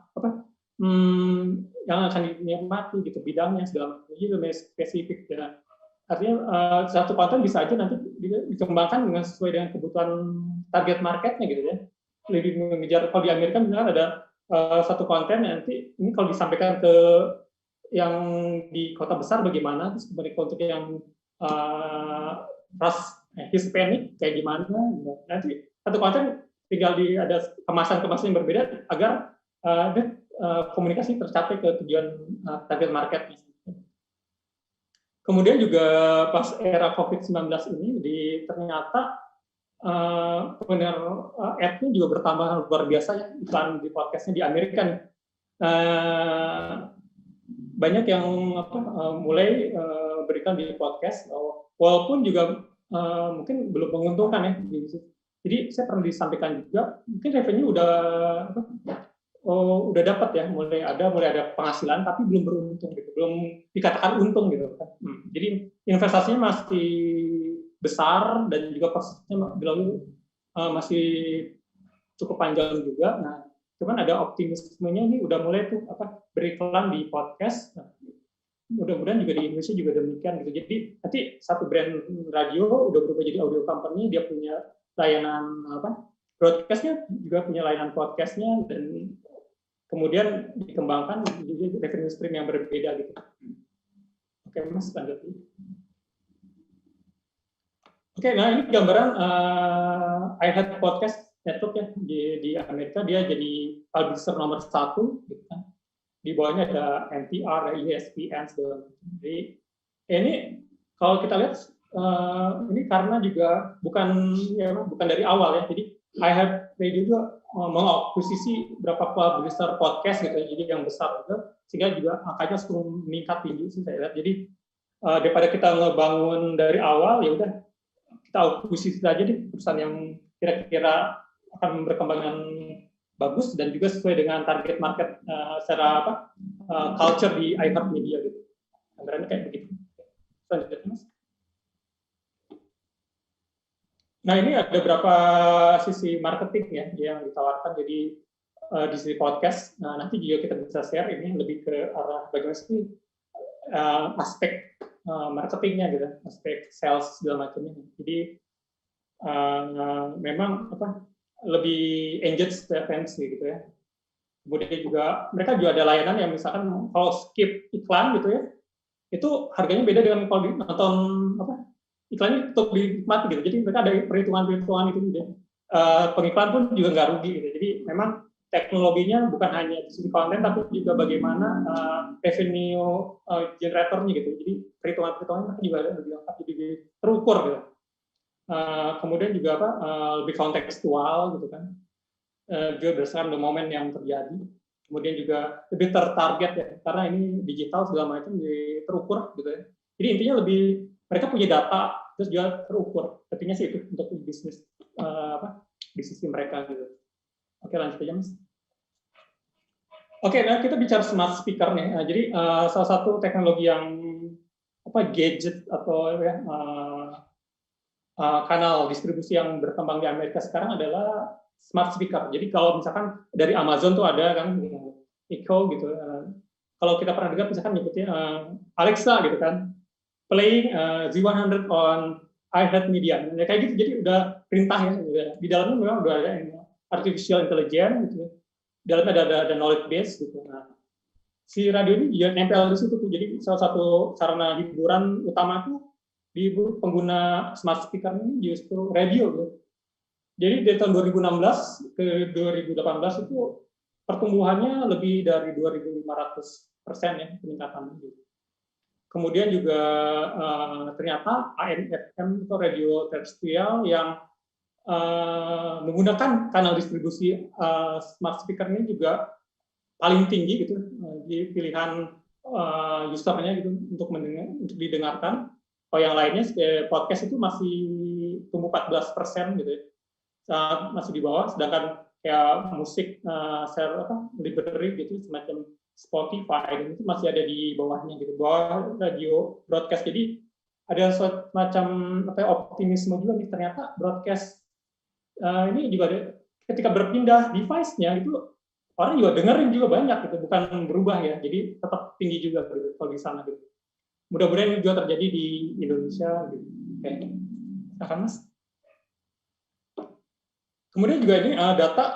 yang akan dinikmati gitu bidangnya segala macam, itu lebih spesifik ya. Artinya satu konten bisa aja nanti dikembangkan dengan sesuai dengan kebutuhan target marketnya gitu ya. Lebih mengejar, kalau di Amerika misalnya ada satu konten nanti ini kalau disampaikan ke yang di kota besar bagaimana, terus kemudian untuk yang ras Hispanic kayak gimana, nanti satu konten tinggal ada kemasan-kemasan yang berbeda agar komunikasi tercapai ke tujuan target marketnya. Kemudian juga pas era COVID-19 ini ternyata pendengar ad-nya juga bertambah luar biasa ya, iklan di podcastnya di Amerika nih. Banyak yang mulai berikan di podcast, walaupun juga mungkin belum menguntungkan ya. Jadi saya pernah disampaikan juga, mungkin revenue udah dapat ya, mulai ada penghasilan, tapi belum beruntung gitu, belum dikatakan untung gitu kan. Jadi investasinya masih besar dan juga prosesnya masih cukup panjang juga. Nah, cuman ada optimismenya ini udah mulai tuh beriklan di podcast. Nah, mudah-mudahan juga di Indonesia juga demikian gitu. Jadi nanti satu brand radio udah berubah jadi audio company, dia punya layanan broadcastnya, juga punya layanan podcastnya, dan kemudian dikembangkan jadi revenue stream yang berbeda gitu. Oke, Mas, lanjut. Oke, nah ini gambaran iHeart Podcast Network ya di Amerika. Dia jadi publisher nomor 1 gitu kan. Di bawahnya ada NPR, ada ESPN segala macam. Jadi ini kalau kita lihat ini karena juga bukan dari awal ya. Jadi iHeart Radio juga mengakuisisi beberapa publisher podcast gitu ya. Jadi yang besar juga, sehingga juga angkanya selalu meningkat tinggi sih saya lihat. Jadi daripada kita ngebangun dari awal, ya udah kita akuisisi aja deh perusahaan yang kira-kira akan berkembang dengan bagus dan juga sesuai dengan target market secara culture di iHeart Media gitu. Gambarannya kayak begitu. Selanjutnya, Mas. Nah, ini ada beberapa sisi marketing ya yang ditawarkan. Jadi di sisi podcast, nanti juga kita bisa share ini lebih ke arah bagaimana sih aspek marketingnya gitu, aspek sales segala macamnya. Jadi memang lebih engaged fans gitu ya. Kemudian juga mereka juga ada layanan yang misalkan kalau skip iklan gitu ya, itu harganya beda dengan kalau nonton iklannya tetap dinikmati gitu. Jadi mereka ada perhitungan itu gitu. Pengiklan pun juga nggak rugi gitu. Jadi memang teknologinya bukan hanya di sisi konten, tapi juga bagaimana revenue generatornya gitu. Jadi perhitungan-perhitungannya juga ada lebih terukur gitu. Kemudian juga lebih kontekstual gitu kan. Juga berdasarkan momen yang terjadi. Kemudian juga lebih tertarget ya, karena ini digital segala macam terukur gitu ya. Jadi intinya lebih mereka punya data terus juga terukur. Artinya sih itu untuk bisnis bisnis mereka gitu. Oke, lanjut aja, Mas. Oke, nah kita bicara smart speaker nih. Jadi salah satu teknologi yang gadget atau kanal distribusi yang berkembang di Amerika sekarang adalah smart speaker. Jadi kalau misalkan dari Amazon tuh ada kan Echo gitu. Kalau kita pernah dengar misalkan nyebutnya Alexa gitu kan, playing Z100 on iHeart Media. Ya, kayak gitu. Jadi udah perintah ya. Di dalamnya memang udah ada artificial intelligence gitu. Di dalamnya ada knowledge base gitu. Nah, si radio ini juga nempel di situ tuh. Jadi salah satu sarana hiburan utama tuh di pengguna smart speaker ini justru radio gitu. Jadi dari tahun 2016 ke 2018 itu pertumbuhannya lebih dari 2.500% ya peningkatannya. Gitu. Kemudian juga ternyata AM/FM atau radio terrestrial yang menggunakan kanal distribusi smart speaker ini juga paling tinggi gitu di pilihan usernya gitu untuk didengarkan. Kalau yang lainnya podcast itu masih tumbuh 14% gitu ya. Masih di bawah, sedangkan kayak musik library gitu semacam Spotify dan itu masih ada di bawahnya gitu, bawah radio broadcast. Jadi ada semacam optimisme juga nih, ternyata broadcast ini juga ada, ketika berpindah device-nya itu orang juga dengerin juga banyak gitu, bukan berubah ya, jadi tetap tinggi juga gitu kalau di sana gitu. Mudah-mudahan ini juga terjadi di Indonesia gitu. Oke, silakan Mas. Kemudian juga ini data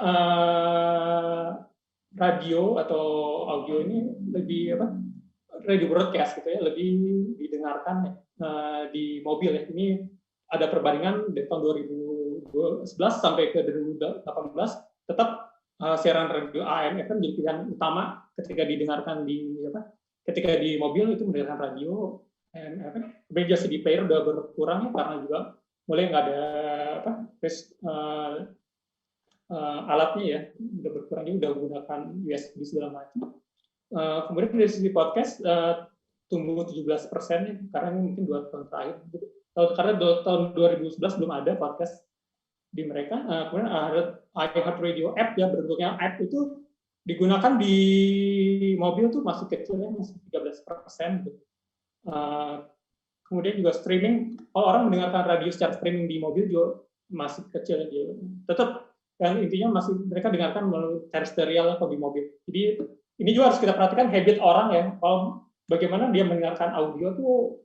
radio atau audio ini lebih radio broadcast gitu ya, lebih didengarkan di mobil ya. Ini ada perbandingan dari tahun 2011 sampai ke 2018 tetap siaran radio AM FM jadi pilihan utama ketika didengarkan ketika di mobil itu mendengarkan radio AM FM. Kemudian CD player udah berkurang ya, karena juga mulai nggak ada alatnya ya, udah berkurang, udah menggunakan USB segala macam. Kemudian dari sisi podcast tumbuh 17% ya, karena ini mungkin 2 tahun terakhir. Karena tahun 2011 belum ada podcast di mereka. Kemudian ada iHeartRadio app ya, bentuknya app itu digunakan di mobil tuh masih kecil ya, masih 13%. Kemudian juga streaming, kalau orang mendengarkan radio secara streaming di mobil juga masih kecil ya, tetap dan intinya masih mereka dengarkan melalui terestrial atau di mobil. Jadi ini juga harus kita perhatikan habit orang ya, kalau bagaimana dia mendengarkan audio tuh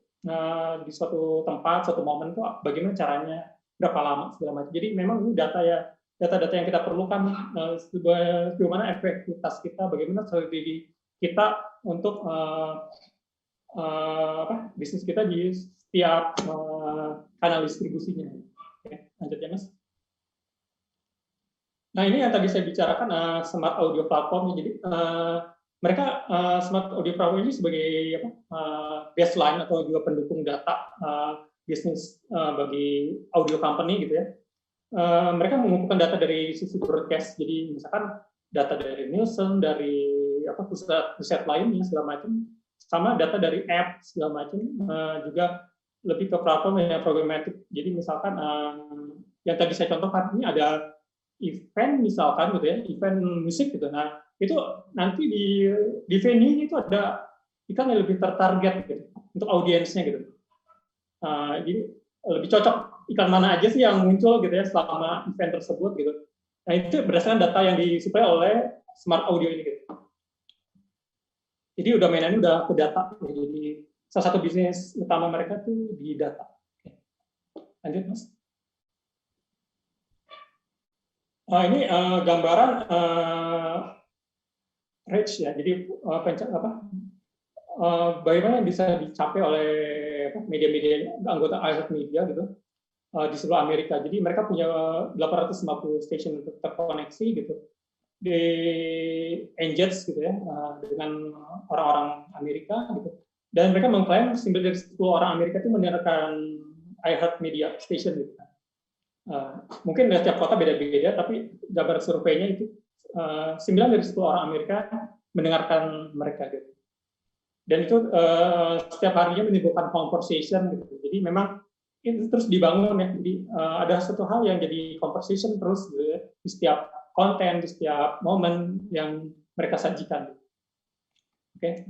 di suatu tempat, suatu momen tuh bagaimana caranya, berapa lama segala macam. Jadi memang ini data-data yang kita perlukan, bagaimana efektivitas kita, bagaimana strategi kita untuk bisnis kita di setiap kanal distribusinya. Oke, lanjut ya Mas. Nah ini yang tadi saya bicarakan smart audio platform. Jadi mereka smart audio platform ini sebagai baseline atau juga pendukung data bisnis bagi audio company gitu ya. Mereka mengumpulkan data dari sisi broadcast. Jadi misalkan data dari Nielsen, dari pusat lainnya segala macam, sama data dari app segala macam, juga lebih ke platform yang programmatic. Jadi misalkan yang tadi saya contohkan ini ada event misalkan gitu ya, event musik gitu. Nah itu nanti di venue itu ada iklan yang lebih tertarget gitu untuk audiensnya gitu. Jadi lebih cocok iklan mana aja sih yang muncul gitu ya selama event tersebut gitu. Nah itu berdasarkan data yang disuplai oleh smart audio ini gitu. Jadi udah mainannya udah ke data. Jadi salah satu bisnis utama mereka tuh di data. Oke. Lanjut Mas. Ini gambaran reach ya. Jadi bagaimana yang bisa dicapai oleh media-media anggota iHeartMedia gitu di seluruh Amerika. Jadi mereka punya 850 stasiun terkoneksi gitu di engage gitu ya dengan orang-orang Amerika gitu. Dan mereka mengklaim 9 dari 10 orang Amerika itu mendengarkan iHeartMedia station gitu. Mungkin dari setiap kota beda-beda, tapi gambar surveinya itu 9 dari 10 orang Amerika mendengarkan mereka gitu. Dan itu setiap harinya menimbulkan conversation gitu. Jadi memang itu terus dibangun ya. Jadi ada satu hal yang jadi conversation terus gitu ya, di setiap konten, di setiap momen yang mereka sajikan. Oke.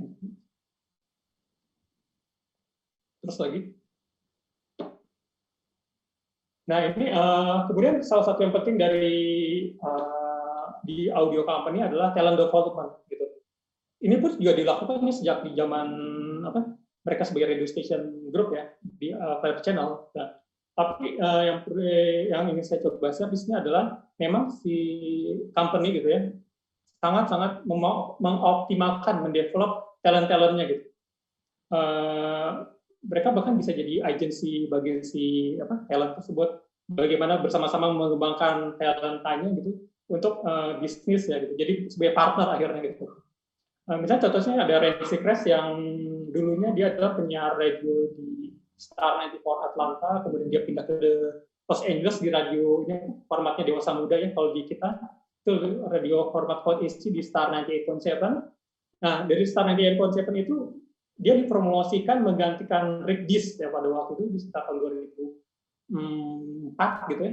Terus lagi. Nah ini kemudian salah satu yang penting dari di audio company adalah talent development gitu. Ini pun juga dilakukan ini sejak di zaman mereka sebagai radio station group ya di Clear Channel. Nah, tapi yang ingin saya coba bahas di sini adalah memang si company gitu ya sangat-sangat mengoptimalkan, mendevelop talent-talentnya gitu. Mereka bahkan bisa jadi agensi bagi si talent tersebut, bagaimana bersama-sama mengembangkan talentanya gitu untuk bisnis ya gitu. Jadi sebagai partner akhirnya gitu. Misalnya contohnya ada Ryan Seacrest yang dulunya dia adalah penyiar radio di Star 94 Atlanta, kemudian dia pindah ke Los Angeles di radionya formatnya Dewasa Muda ya kalau di kita itu radio format Hot AC di Star 98.7. Nah dari Star 98.7 itu dia dipromosikan menggantikan Rick Dees ya pada waktu itu di sekitar tahun 2004 gitu ya,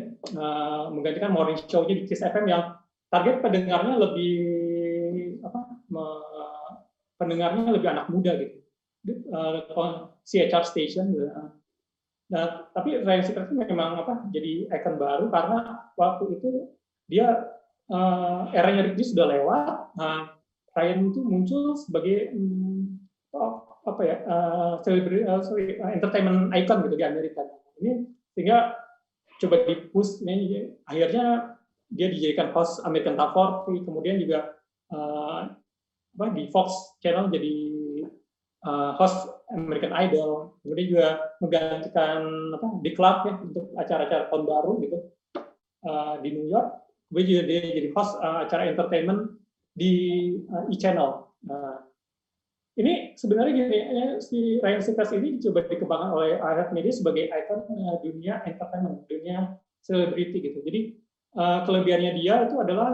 menggantikan morning show-nya di Kiss FM yang target pendengarnya lebih pendengarnya lebih anak muda gitu, CHR station gitu. Nah tapi Ryan Seacrest memang jadi ikon baru karena waktu itu dia eranya Rick Dees sudah lewat. Nah Ryan itu muncul sebagai entertainment icon gitu di Amerika. Ini sehingga coba di-push ini akhirnya dia dijadikan host American Top 40, kemudian juga di Fox Channel jadi host American Idol, kemudian juga menggantikan di club ya untuk acara-acara tahun baru gitu di New York. kemudian dia jadi host acara entertainment di e-channel. Ini sebenarnya gini, si Ryan Seacrest ini coba dikembangkan oleh iHeartMedia sebagai ikon dunia entertainment, dunia selebriti gitu. Jadi kelebihannya dia itu adalah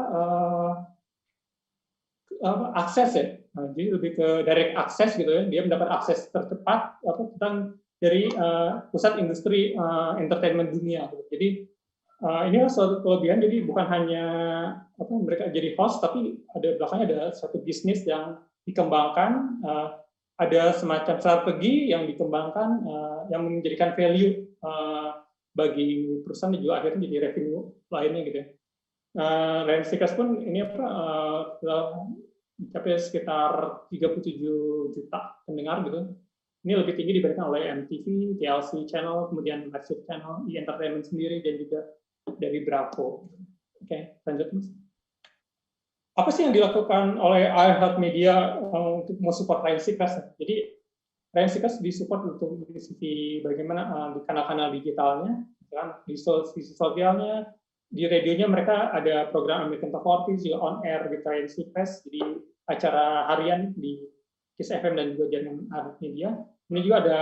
akses ya. Jadi lebih ke direct akses gitu ya. Dia mendapat akses tercepat dari pusat industri entertainment dunia. Gitu. Jadi ini adalah suatu kelebihan. Jadi bukan hanya mereka jadi host, tapi ada belakangnya ada satu bisnis yang dikembangkan, ada semacam strategi yang dikembangkan yang menjadikan value bagi perusahaan dan juga akhirnya jadi revenue lainnya gitu ya. Ryan Seacrest pun ini mencapai sekitar 37 juta pendengar gitu. Ini lebih tinggi dibandingkan oleh MTV, TLC Channel, kemudian Massive Channel, E-Entertainment sendiri dan juga dari Bravo. Oke, lanjut Mas. Apa sih yang dilakukan oleh iHeartMedia untuk mensupport Ryan Seacrest? Jadi Ryan Seacrest disupport untuk di sisi bagaimana di kanal-kanal digitalnya, kan, di sisi sosialnya, di radionya mereka ada program American Top 40 juga on air di Ryan Seacrest, jadi acara harian di Kiss FM dan juga jaringan iHeartMedia. Ini juga ada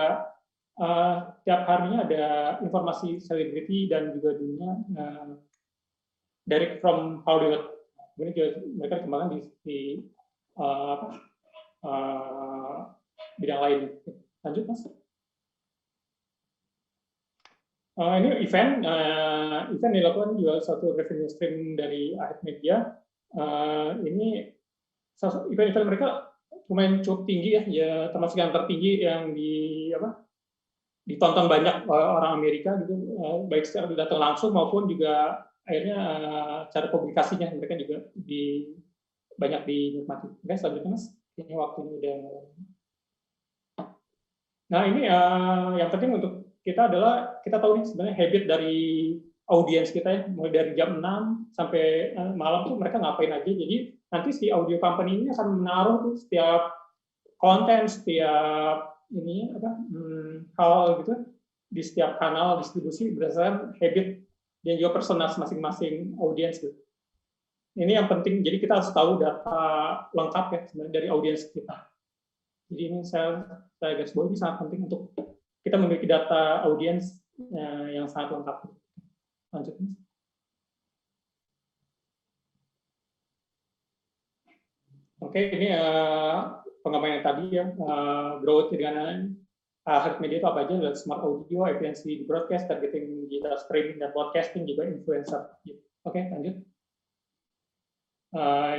tiap harinya ada informasi selebriti dan juga dunia direct from Hollywood. Ini juga mereka kembangkan di bidang lain. Lanjut Mas. Ini event dilakukan juga satu revenue stream dari iHeartMedia. Ini event mereka lumayan cukup tinggi ya, termasuk yang tertinggi yang ditonton banyak orang Amerika gitu, baik secara datang langsung maupun juga akhirnya cara publikasinya mereka juga banyak dinikmati. Oke, selanjutnya Mas. Ini waktunya udah. Nah ini yang penting untuk kita adalah kita tahu nih sebenarnya habit dari audiens kita ya, mulai dari jam 6 sampai malam tuh mereka ngapain aja. Jadi nanti si audio company ini akan menaruh tuh setiap konten, setiap ini hal gitu di setiap kanal distribusi berdasarkan habit dan juga personas masing-masing audiens gitu. Ini yang penting. Jadi kita harus tahu data lengkap ya sebenarnya dari audiens kita. Jadi ini saya garis bawahi ini sangat penting untuk kita memiliki data audiens yang sangat lengkap. Lanjut Mas. Oke, ini pengembangan yang tadi ya, growth dengan iHeartMedia itu apa aja? Ada smart audio, efisiensi di broadcast, targeting digital streaming dan podcasting, juga influencer. Oke, lanjut.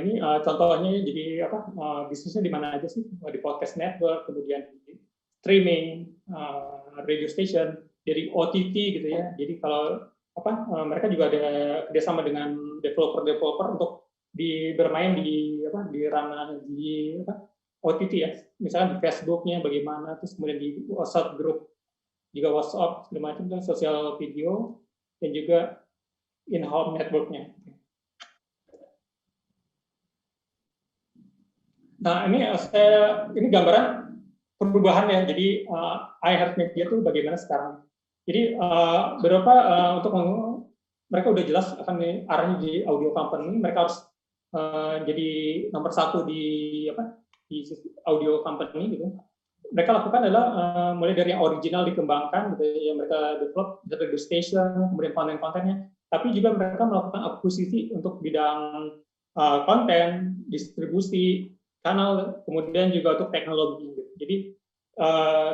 Ini contohnya jadi bisnisnya di mana aja sih? Di podcast network, kemudian di streaming, radio station, dari OTT gitu ya. Jadi kalau mereka juga ada kerjasama dengan developer untuk bermain di ranah di OTT ya, misalnya di Facebooknya bagaimana, terus kemudian di WhatsApp grup, juga WhatsApp segala macam kan, sosial video dan juga in-home networknya. Nah ini gambaran perubahan ya. Jadi iHeartMedia itu bagaimana sekarang. Jadi beberapa untuk mereka udah jelas akan arahnya di audio company, mereka harus jadi nomor satu di audio company gitu. Mereka lakukan adalah mulai dari yang original dikembangkan gitu, yang mereka develop radio station, kemudian konten-kontennya, tapi juga mereka melakukan akuisisi untuk bidang konten, distribusi, kanal, kemudian juga untuk teknologi gitu. Jadi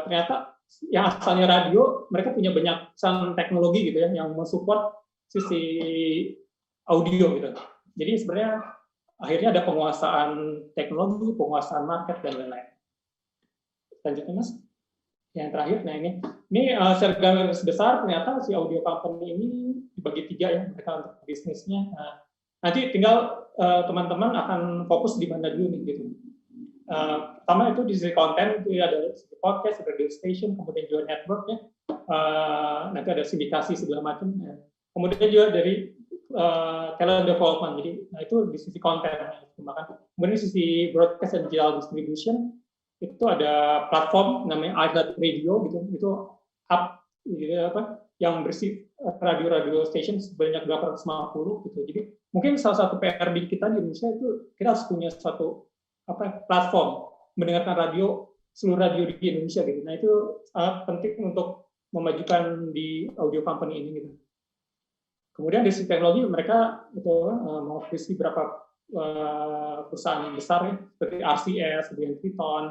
ternyata yang asalnya radio, mereka punya banyak teknologi gitu ya, yang mensupport sisi audio gitu. Jadi sebenarnya akhirnya ada penguasaan teknologi, penguasaan market dan lain-lain. Lanjutnya Mas. Yang terakhir, nah ini secara garis besar ternyata si audio company ini dibagi 3 ya, mereka untuk bisnisnya. Nanti tinggal teman-teman akan fokus di mana dulu nih gitu. Pertama itu di sisi konten, itu ada sisi podcast, radio station, kemudian juga networknya, nanti ada sindikasi segala macam. Kemudian juga dari talent development, jadi itu di sisi konten. Kemudian di sisi broadcast and digital distribution, itu ada platform namanya iHeartRadio gitu, itu yang berisi radio station sebanyak 850 gitu. Jadi mungkin salah satu PR di kita di Indonesia itu kita harus punya suatu platform mendengarkan seluruh radio di Indonesia gitu. Nah itu sangat penting untuk memajukan di audio company ini gitu. Kemudian dari sisi teknologi mereka itu mengakuisisi beberapa perusahaan besar ya, seperti RCS, kemudian Triton,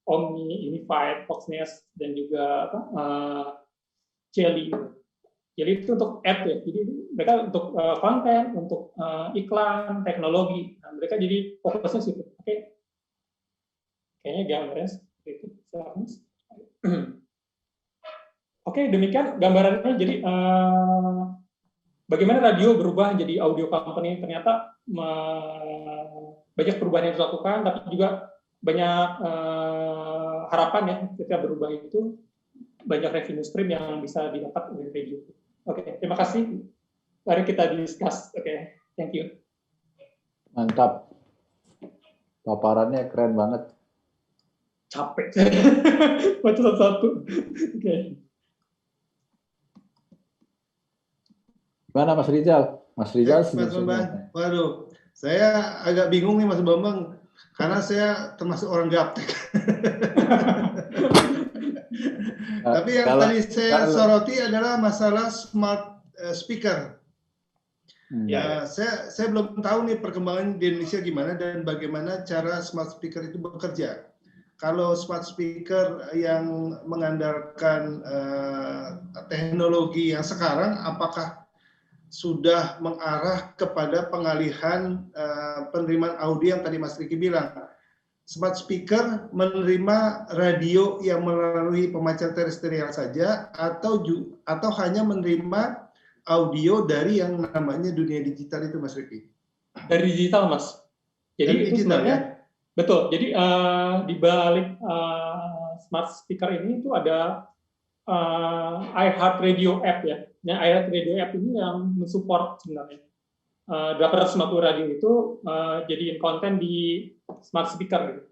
Omni, Unified, Foxnest, dan juga Jelly. Jadi itu untuk ad ya. Jadi mereka untuk konten, untuk iklan, teknologi. Nah, mereka jadi fokusnya situ. Oke. Kayaknya gambarnya seperti itu. Oke, demikian gambarannya. Jadi bagaimana radio berubah jadi audio company, ternyata banyak perubahan yang dilakukan, tapi juga banyak harapan ya ketika berubah itu, banyak revenue stream yang bisa didapat oleh radio. Oke, terima kasih. Mari kita discuss. Oke, thank you. Mantap. Paparannya keren banget. Capek. Baca satu-satu. Oke. Gimana Mas Rizal? Mas Rizal Mas Bambang, waduh, saya agak bingung nih Mas Bambang, karena saya termasuk orang gaptek. Tapi yang tadi saya soroti adalah masalah smart speaker. Ya, saya belum tahu nih perkembangan di Indonesia gimana dan bagaimana cara smart speaker itu bekerja. Kalau smart speaker yang mengandalkan teknologi yang sekarang, apakah sudah mengarah kepada pengalihan penerimaan audio yang tadi Mas Riki bilang. Smart speaker menerima radio yang melalui pemancar terestrial saja atau hanya menerima audio dari yang namanya dunia digital itu, Mas Riki? Dari digital, Mas. Jadi dari itu digital, sebenarnya ya? Betul. Jadi di balik smart speaker ini itu ada iHeartRadio app ya. Nah, iHeartRadio app ini yang mensupport sebenarnya 850 radio itu jadiin konten di smart speaker gitu.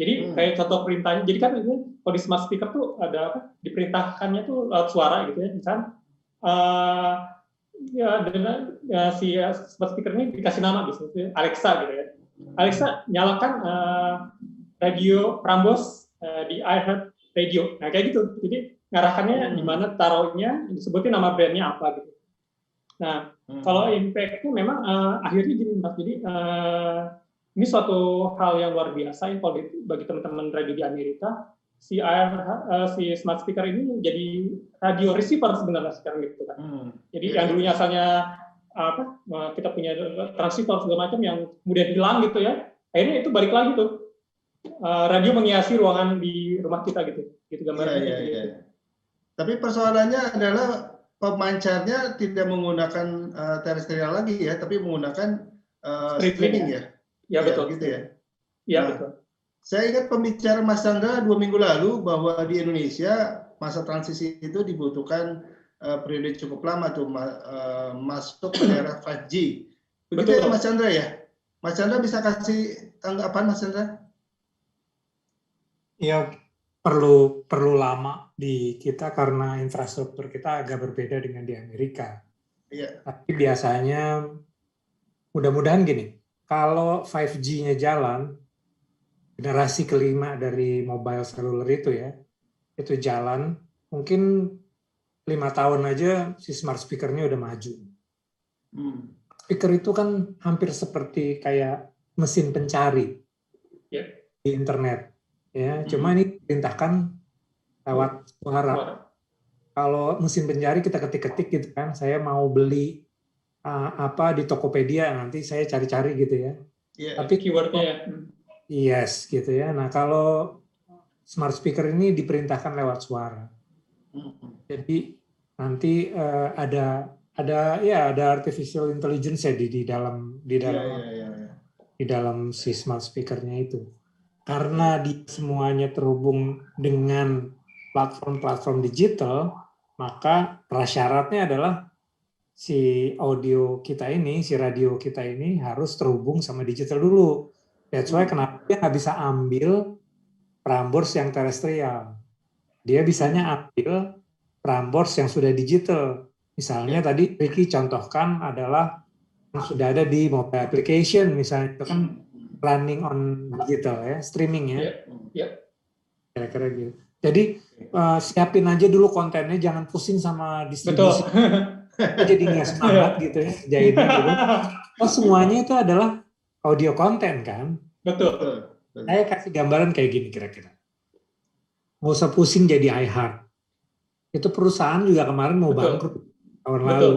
Jadi kayak contoh perintahnya. Jadi kan ini kalau di smart speaker tuh ada apa? Diperintahkannya tuh lewat suara gitu ya. Misal si smart speaker ini dikasih nama gitu, Alexa gitu ya. Alexa nyalakan radio Prambors di iHeartRadio. Nah kayak gitu. Jadi ngarahkannya di mana taruhnya, disebutin nama brandnya apa gitu. Nah, kalau impact-nya memang akhirnya gini, Mas. Jadi ini suatu hal yang luar biasa ya kalau bagi teman-teman radio di Amerika, si smart speaker ini jadi radio receiver sebenarnya sekarang gitu kan. Jadi yang dulunya asalnya kita punya transistor segala macam yang kemudian hilang gitu ya. Akhirnya itu balik lagi tuh. Radio menghiasi ruangan di rumah kita gitu. Gitu gambarnya. Gitu. Tapi persoalannya adalah pemancarnya tidak menggunakan terestrial lagi ya, tapi menggunakan streaming ya. Ya betul. Gitu ya. Iya betul. Saya ingat pembicaraan Mas Chandra 2 minggu lalu bahwa di Indonesia masa transisi itu dibutuhkan periode cukup lama tuh masuk ke era 5G. Begitu ya Mas Chandra ya? Mas Chandra bisa kasih tanggapan Mas Chandra? Ya perlu lama di kita karena infrastruktur kita agak berbeda dengan di Amerika. Iya. Tapi biasanya mudah-mudahan gini, kalau 5G-nya jalan, generasi kelima dari mobile cellular itu ya, itu jalan, mungkin 5 tahun aja si smart speaker-nya udah maju. Speaker itu kan hampir seperti kayak mesin pencari di internet. Ya, cuma ini diperintahkan lewat suara. Kalau mesin pencari kita ketik-ketik gitu kan, saya mau beli apa di Tokopedia, nanti saya cari-cari gitu ya. Tapi keywordnya yes gitu ya. Nah kalau smart speaker ini diperintahkan lewat suara. Jadi nanti ada artificial intelligence ya di dalam si smart speakernya itu. Karena semuanya terhubung dengan platform-platform digital, maka prasyaratnya adalah si audio kita ini, si radio kita ini harus terhubung sama digital dulu. That's why kenapa dia nggak bisa ambil Prambors yang terestrial. Dia bisanya ambil Prambors yang sudah digital. Misalnya tadi Ricky contohkan adalah yang sudah ada di mobile application, misalnya itu kan running on digital ya, streaming ya. Kira-kira gitu. Jadi siapin aja dulu kontennya, jangan pusing sama distribusi. Jadi nggak semangat gitu ya, kerjainnya dulu. Oh, semuanya itu adalah audio konten kan? Betul. Saya kasih gambaran kayak gini kira-kira. Nggak usah pusing jadi iHeart. Itu perusahaan juga kemarin mau bangkrut tahun lalu.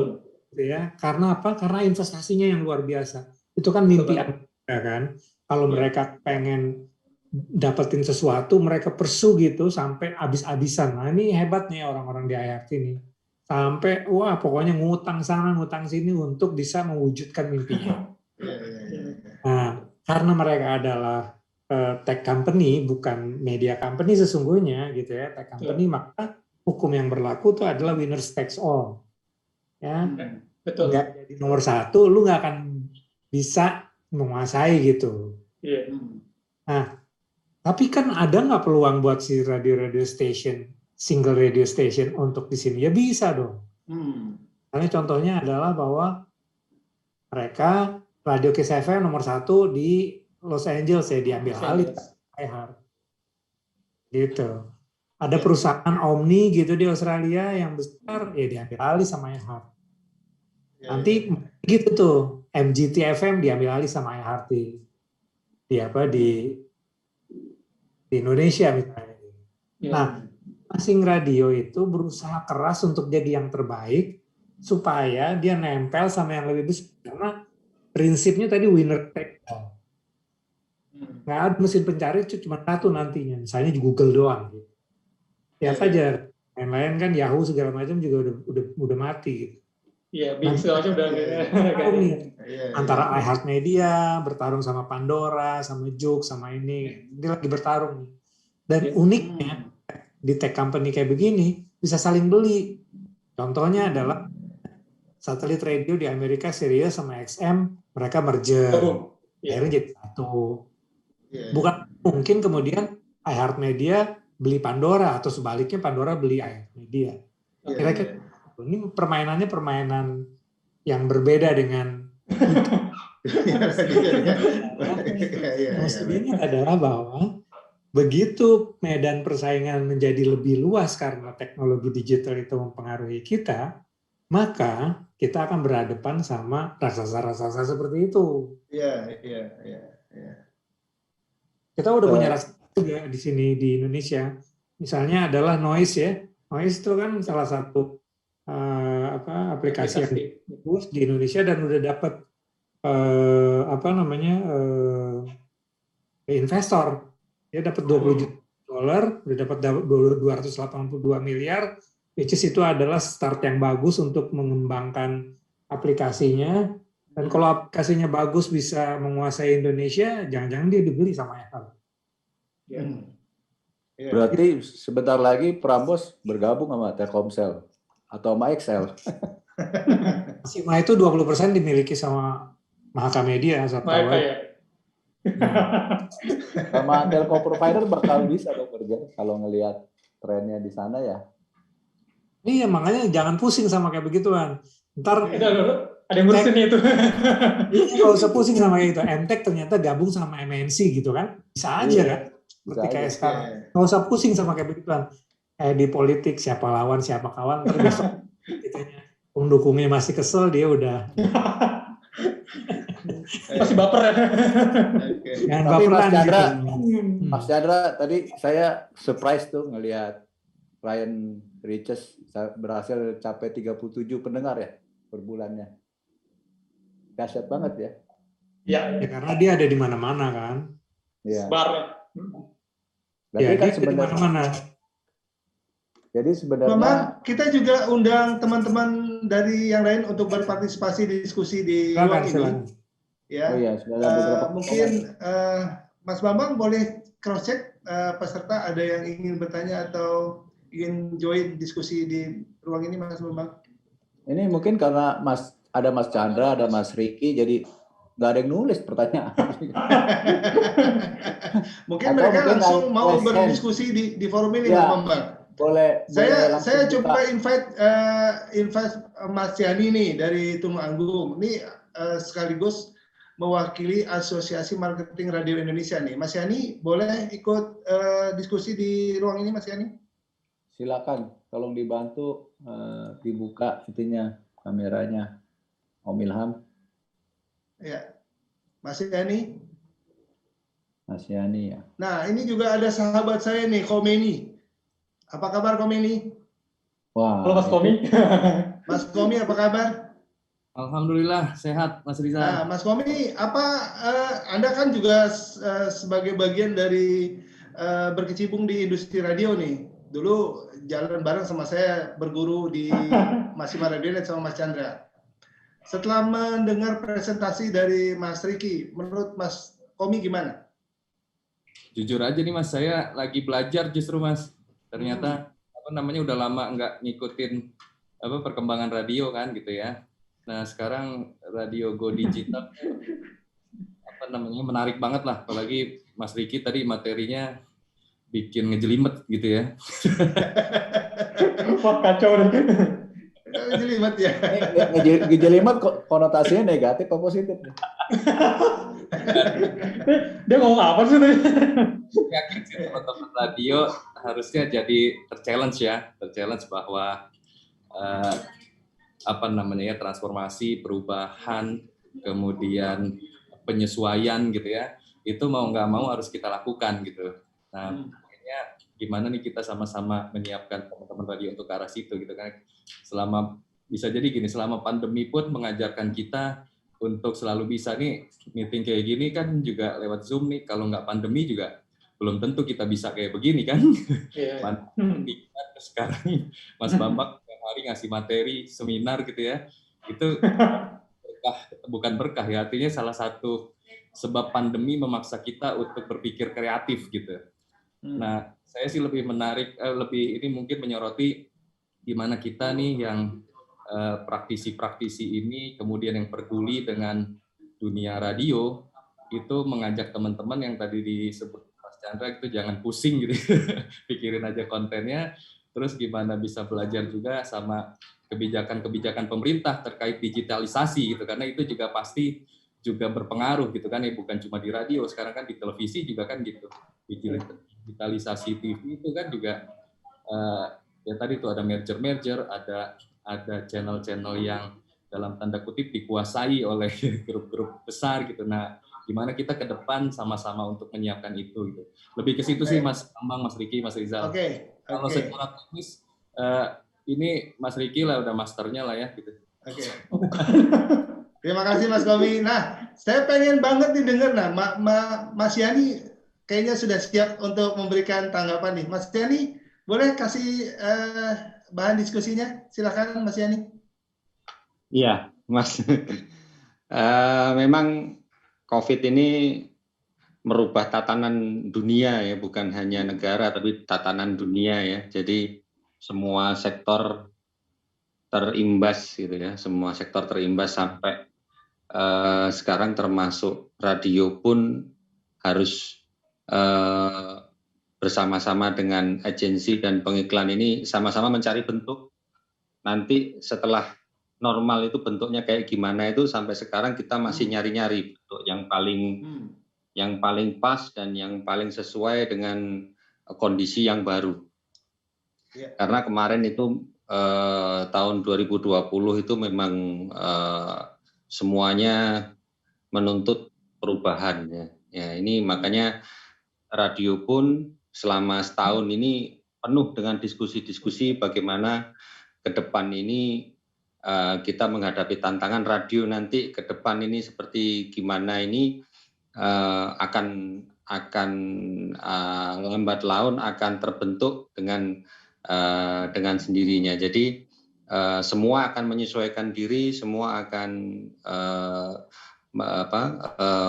Gitu ya. Karena apa? Karena investasinya yang luar biasa. Itu kan mimpi Amerika kan. Kalau mereka pengen dapetin sesuatu, mereka pursue gitu sampai habis-habisan. Nah ini hebat nih orang-orang di iHeart ini. Sampai, wah pokoknya ngutang sana, ngutang sini untuk bisa mewujudkan mimpinya. Nah, karena mereka adalah tech company, bukan media company sesungguhnya gitu ya, tech company, maka hukum yang berlaku itu adalah winners takes all. Ya, betul. Nggak jadi nomor satu, lu nggak akan bisa menguasai gitu. Nah, tapi kan ada nggak peluang buat si radio station, single radio station untuk di sini? Ya bisa dong. Karena contohnya adalah bahwa mereka Radio Kiss FM nomor 1 di Los Angeles ya, diambil alih iHeart. Gitu. Ada perusahaan Omni gitu di Australia yang besar ya diambil alih sama iHeart. Nanti gitu tuh, MGT FM diambil alih sama iHeart di Indonesia misalnya. Nah, masing radio itu berusaha keras untuk jadi yang terbaik supaya dia nempel sama yang lebih besar, karena prinsipnya tadi winner take all. Nggak ada mesin pencari itu cuma satu nantinya, misalnya di Google doang. Gitu. Ya saja, yang lain kan Yahoo segala macam juga udah mati. Gitu. Iya, Bing segala macam udah. Antara iHeart Media bertarung sama Pandora, sama Joox, sama ini, dia lagi bertarung. Dan uniknya di tech company kayak begini bisa saling beli. Contohnya adalah satelit radio di Amerika, Sirius sama XM, mereka merger. Akhirnya jadi satu. Bukan mungkin kemudian iHeart Media beli Pandora atau sebaliknya Pandora beli iHeart Media. Kira-kira ini permainannya permainan yang berbeda dengan maksudnya adalah bahwa begitu medan persaingan menjadi lebih luas karena teknologi digital itu mempengaruhi kita, maka kita akan berhadapan sama raksasa-raksasa seperti itu. Iya. Kita udah punya raksasa juga di sini di Indonesia. Misalnya adalah Noise ya. Noise itu kan salah satu aplikasi yang bagus di Indonesia dan udah dapat investor. Dia dapat $20 juta, udah dapat 282 miliar, which is itu adalah start yang bagus untuk mengembangkan aplikasinya. Dan kalau aplikasinya bagus bisa menguasai Indonesia, jangan-jangan dia dibeli sama Apple. Berarti sebentar lagi Prambors bergabung sama Telkomsel atau sama XL. Sima itu 20% dimiliki sama Mahaka Media. Sama telco provider bakal bisa dong kerja kalau ngelihat trennya di sana ya. Iya, makanya jangan pusing sama kayak begituan. Ntar ada yang ngurusin itu. Iya, nggak usah pusing sama kayak gitu. MTech ternyata gabung sama MNC gitu kan. Bisa aja kan. Seperti kayak sekarang. Nggak usah pusing sama kayak begituan. Di politik siapa lawan siapa kawan, ntar besok pendukungnya masih kesel, dia udah masih baper ya. Tapi Mas Chandra tadi saya surprise tuh ngelihat Ryan Riches berhasil capai 37 pendengar ya per bulannya. Dahsyat banget ya. Ya karena dia ada di mana-mana kan. Iya. Berarti kan sebenarnya jadi sebenarnya Memang kita juga undang teman-teman dari yang lain untuk berpartisipasi di diskusi di ruang ini. Ya. Oh iya, sudah ada beberapa mungkin Mas Bambang boleh cross check peserta ada yang ingin bertanya atau ingin join diskusi di ruang ini, Mas Bambang. Ini mungkin karena ada Mas Chandra, ada Mas Ricky, jadi nggak ada yang nulis pertanyaan. Mungkin mereka langsung mau berdiskusi di forum ini, Mas Bambang. Boleh langsung Saya buka. coba invite Mas Yani nih dari Tulungagung. Ini sekaligus mewakili Asosiasi Marketing Radio Indonesia nih. Mas Yani boleh ikut diskusi di ruang ini, Mas Yani? Silakan, tolong dibantu dibuka itunya kameranya, Om Ilham. Ya, Mas Yani. Mas Yani ya. Nah, ini juga ada sahabat saya nih, Komeni. Apa kabar Komeni? Wah. Halo Mas Komi. Mas Komi apa kabar? Alhamdulillah sehat Mas Rizal. Nah, Mas Komi, Anda kan juga sebagai bagian dari berkecimpung di industri radio nih. Dulu jalan bareng sama saya berguru di Masima Radionet sama Mas Chandra. Setelah mendengar presentasi dari Mas Riki, menurut Mas Komi gimana? Jujur aja nih Mas, saya lagi belajar justru Mas. Ternyata udah lama nggak ngikutin perkembangan radio kan gitu ya. Nah sekarang radio go digital menarik banget lah, apalagi Mas Riki tadi materinya bikin ngejelimet gitu ya. Wah, kacau nih. Ngejelimet ya. Ngejelimet konotasinya negatif atau positif? Dia ngomong apa sih nih? Yakin sih teman-teman radio harusnya jadi terchallenge bahwa transformasi, perubahan, kemudian penyesuaian gitu ya, itu mau nggak mau harus kita lakukan gitu. Nah, makanya gimana nih kita sama-sama menyiapkan teman-teman radio untuk ke arah situ gitu kan. Selama pandemi pun mengajarkan kita untuk selalu bisa nih meeting kayak gini kan juga lewat Zoom nih. Kalau nggak pandemi juga belum tentu kita bisa kayak begini kan. Sekarang Mas Bambang tiap hari ngasih materi seminar gitu ya. Itu bukan berkah ya, artinya salah satu sebab pandemi memaksa kita untuk berpikir kreatif gitu. Nah, saya sih lebih ini mungkin menyoroti gimana kita nih yang praktisi-praktisi ini, kemudian yang peduli dengan dunia radio, itu mengajak teman-teman yang tadi disebut Mas Chandra itu jangan pusing gitu, pikirin aja kontennya, terus gimana bisa belajar juga sama kebijakan-kebijakan pemerintah terkait digitalisasi gitu, karena itu juga pasti juga berpengaruh gitu kan ya, bukan cuma di radio, sekarang kan di televisi juga kan gitu, digitalisasi TV itu kan juga ya tadi tuh ada merger, ada channel-channel yang dalam tanda kutip dikuasai oleh grup-grup besar gitu. Nah, gimana kita ke depan sama-sama untuk menyiapkan itu gitu. Lebih ke situ sih Mas Bambang, Mas Riki, Mas Rizal. Kalau secara teknis ini Mas Riki lah udah masternya lah ya gitu. Terima kasih Mas Komi. Nah, saya pengen banget nih dengar Mas Yani kayaknya sudah siap untuk memberikan tanggapan nih. Mas Yani, boleh kasih bahan diskusinya? Silakan Mas Yani. Iya, Mas. Memang COVID ini merubah tatanan dunia ya, bukan hanya negara tapi tatanan dunia ya. Jadi semua sektor terimbas gitu ya, semua sektor terimbas sampai sekarang termasuk radio pun harus bersama-sama dengan agensi dan pengiklan ini sama-sama mencari bentuk. Nanti setelah normal itu bentuknya kayak gimana itu sampai sekarang kita masih nyari-nyari bentuk yang paling pas dan yang paling sesuai dengan kondisi yang baru. Karena kemarin itu tahun 2020 itu memang semuanya menuntut perubahan ya. Ya, ini makanya radio pun selama setahun ini penuh dengan diskusi-diskusi bagaimana ke depan ini kita menghadapi tantangan radio nanti ke depan ini seperti gimana ini akan lambat laun akan terbentuk dengan sendirinya. Jadi semua akan menyesuaikan diri, semua akan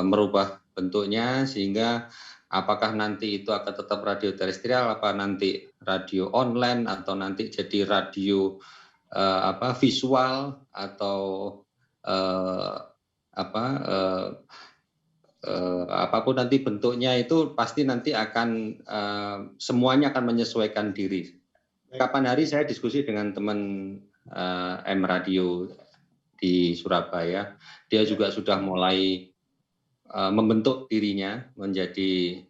merubah bentuknya sehingga apakah nanti itu akan tetap radio terestrial, apa nanti radio online atau nanti jadi radio visual atau apapun nanti bentuknya itu pasti nanti akan semuanya akan menyesuaikan diri. kapan hari saya diskusi dengan teman M Radio di Surabaya. Dia juga sudah mulai membentuk dirinya menjadi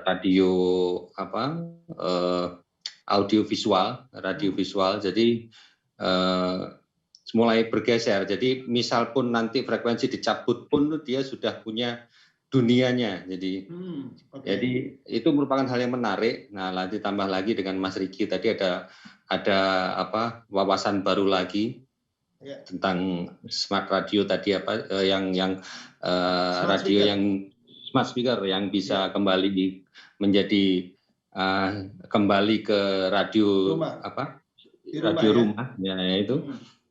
radio audio visual, radio visual. Jadi mulai bergeser. Jadi misal pun nanti frekuensi dicabut pun dia sudah punya dunianya. Jadi jadi itu merupakan hal yang menarik. Nah, nanti tambah lagi dengan Mas Riki tadi ada wawasan baru lagi tentang smart radio tadi yang radio speaker. Yang smart speaker yang bisa kembali menjadi kembali ke radio rumah. Radio rumah ya itu.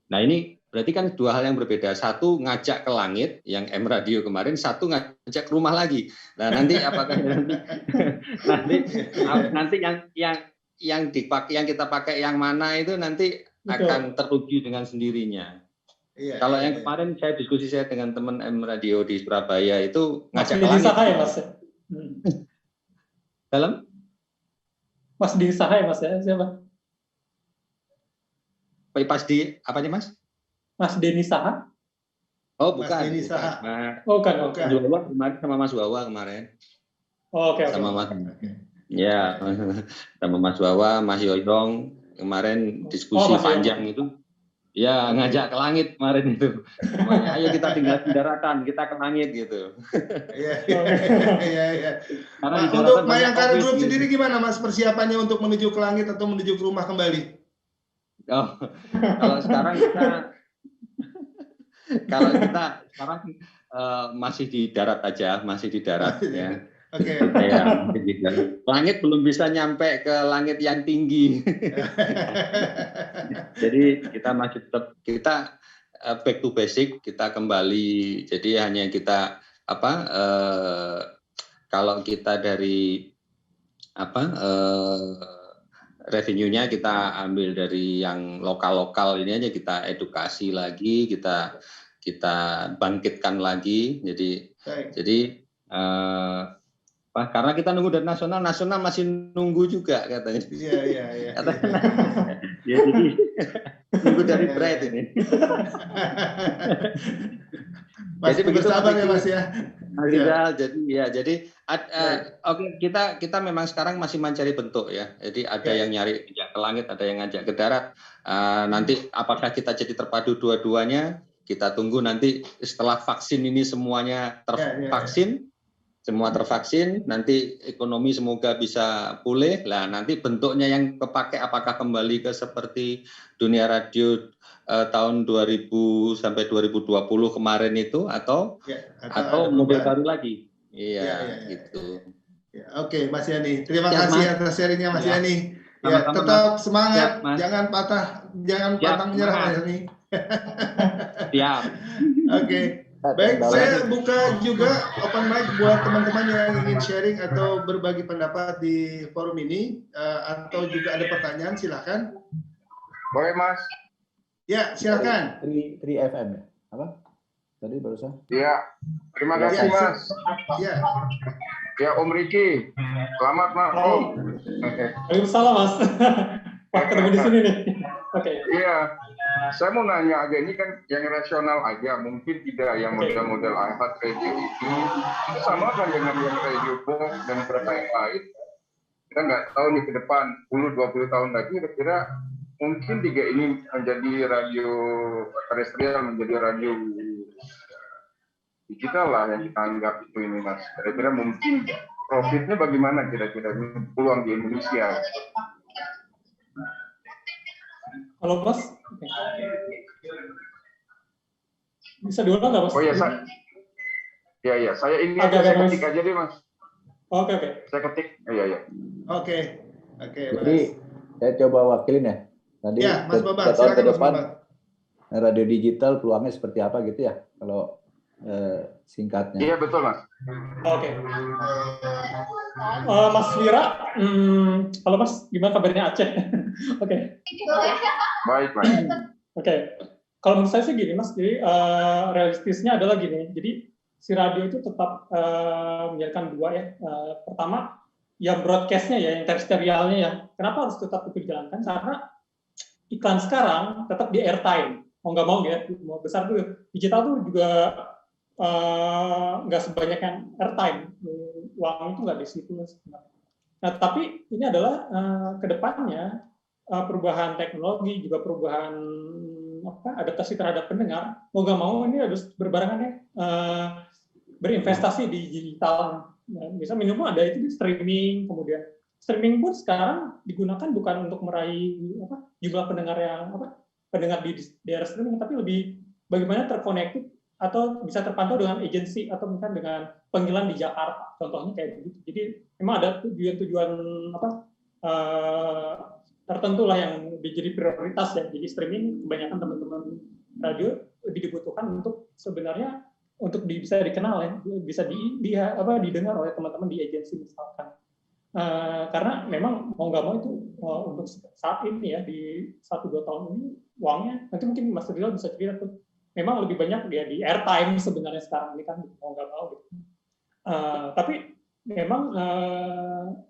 Nah, ini berarti kan dua hal yang berbeda. Satu ngajak ke langit yang M Radio kemarin, satu ngajak ke rumah lagi. Nah, nanti apakah nanti yang dipakai, yang kita pakai yang mana itu nanti akan teruji dengan sendirinya. Kalau yang kemarin saya diskusi dengan teman M Radio di Surabaya itu ngajak ke langit. Ya, Mas. Dalam? Mas di Saha ya, Mas ya? Siapa? Pas di apa nih, Mas? Mas Denny Saha? Oh, bukan. Mas Denny Saha. Bukan. Wawa kemarin sama Mas Wawa kemarin. Oh, oke. Sama Mas. Ya, sama Mas Wawa, Mas Yoyong kemarin diskusi panjang itu. Ya, ngajak ke langit kemarin itu. Ayo kita tinggal di daratan, kita ke langit gitu. Iya. Untuk Mayangkara Group sendiri gimana, Mas, persiapannya untuk menuju ke langit atau menuju ke rumah kembali? Oh, kalau kita sekarang masih di darat aja, masih di darat ya. Oke. Ya, langit belum bisa nyampe ke langit yang tinggi. Jadi kita masih tetap back to basic, kita kembali. Jadi hanya kita kalau kita dari revenue-nya kita ambil dari yang lokal-lokal ini aja, kita edukasi lagi, kita bangkitkan lagi. Jadi karena kita nunggu dari nasional masih nunggu juga katanya. Iya. Ya, jadi nunggu dari Bright ini. Masih bersabar ya, Mas ya. Jadi oke, kita memang sekarang masih mencari bentuk ya. Jadi ada yang nyari ke langit, ada yang ngajak ke darat. Nanti apakah kita jadi terpadu dua-duanya? Kita tunggu nanti setelah vaksin ini semuanya tervaksin. Semua tervaksin, nanti ekonomi semoga bisa pulih. Lah nanti bentuknya yang kepakai apakah kembali ke seperti dunia radio tahun 2000 sampai 2020 kemarin itu atau model baru lagi. Iya. Gitu. Oke, Mas Yani. Terima kasih atas sharingnya, Mas Yani. Ya, tetap semangat, jangan patah menyerah, Mas Yani. Siap. Oke. Baik, saya buka juga open mic buat teman-teman yang ingin sharing atau berbagi pendapat di forum ini, atau juga ada pertanyaan, silakan. Boleh, Mas. Ya, silakan. 3FM ya? Apa? Tadi barusan? Iya, terima kasih, Mas. Iya. Ya, Om Riki. Selamat, Mas. Waalaikumsalam, Mas. Wah, ketemu di sini nih. Oke. Iya. Saya mau nanya aja, ini kan yang rasional aja, mungkin tidak yang model-model iPad radio itu sama kan dengan yang radio box dan beberapa yang lain. Kita nggak tahu nih ke depan 10-20 tahun lagi kira-kira mungkin tiga ini menjadi radio terestrial, menjadi radio digital lah yang kita anggap itu ini, Mas. Kira-kira mungkin profitnya bagaimana kira-kira peluang di Indonesia? Halo, Mas. Bisa diulang nggak, Mas? Oh iya, saya ini saya ketik aja deh, Mas. Oke. Saya ketik. Iya. Oke. Jadi saya coba wakilin ya. Tadi ya, Mas Bambang, tahun ke silakan, depan Mas Bambang. Radio digital peluangnya seperti apa gitu ya? Kalau singkatnya. Iya, betul, Mas. Oke. Mas Wira, halo Mas, gimana kabarnya Aceh? Oke. Baik, Mas. Oke. Kalau menurut saya sih gini, Mas. Jadi realistisnya adalah gini. Jadi si radio itu tetap menjadikan dua ya. Pertama, yang broadcast-nya ya, yang terestrialnya ya, kenapa harus tetap itu dijalankan? Karena iklan sekarang tetap di airtime, mau nggak mau ya, mau besar tuh digital tuh juga nggak sebanyak yang airtime, uang itu nggak di situ. Nah, tapi ini adalah kedepannya perubahan teknologi, juga perubahan adaptasi terhadap pendengar, mau nggak mau ini harus berbarengan berinvestasi di digital. Nah, misalnya minimal ada itu di streaming, kemudian streaming pun sekarang digunakan bukan untuk meraih jumlah pendengar yang pendengar di daerah streaming, tapi lebih bagaimana terkonektif atau bisa terpantau dengan agensi atau mungkin dengan panggilan di Jakarta, contohnya kayak begitu. Jadi memang ada tujuan-tujuan tertentu lah yang menjadi prioritas ya. Jadi streaming kebanyakan teman-teman radio lebih dibutuhkan untuk sebenarnya untuk bisa dikenal ya, bisa didengar oleh teman-teman di agensi misalkan. Karena memang mau nggak mau itu untuk saat ini ya di 1-2 tahun ini uangnya nanti mungkin Mas Rizal bisa cerita tuh memang lebih banyak dia di airtime sebenarnya sekarang ini kan mau nggak mau gitu. Tapi memang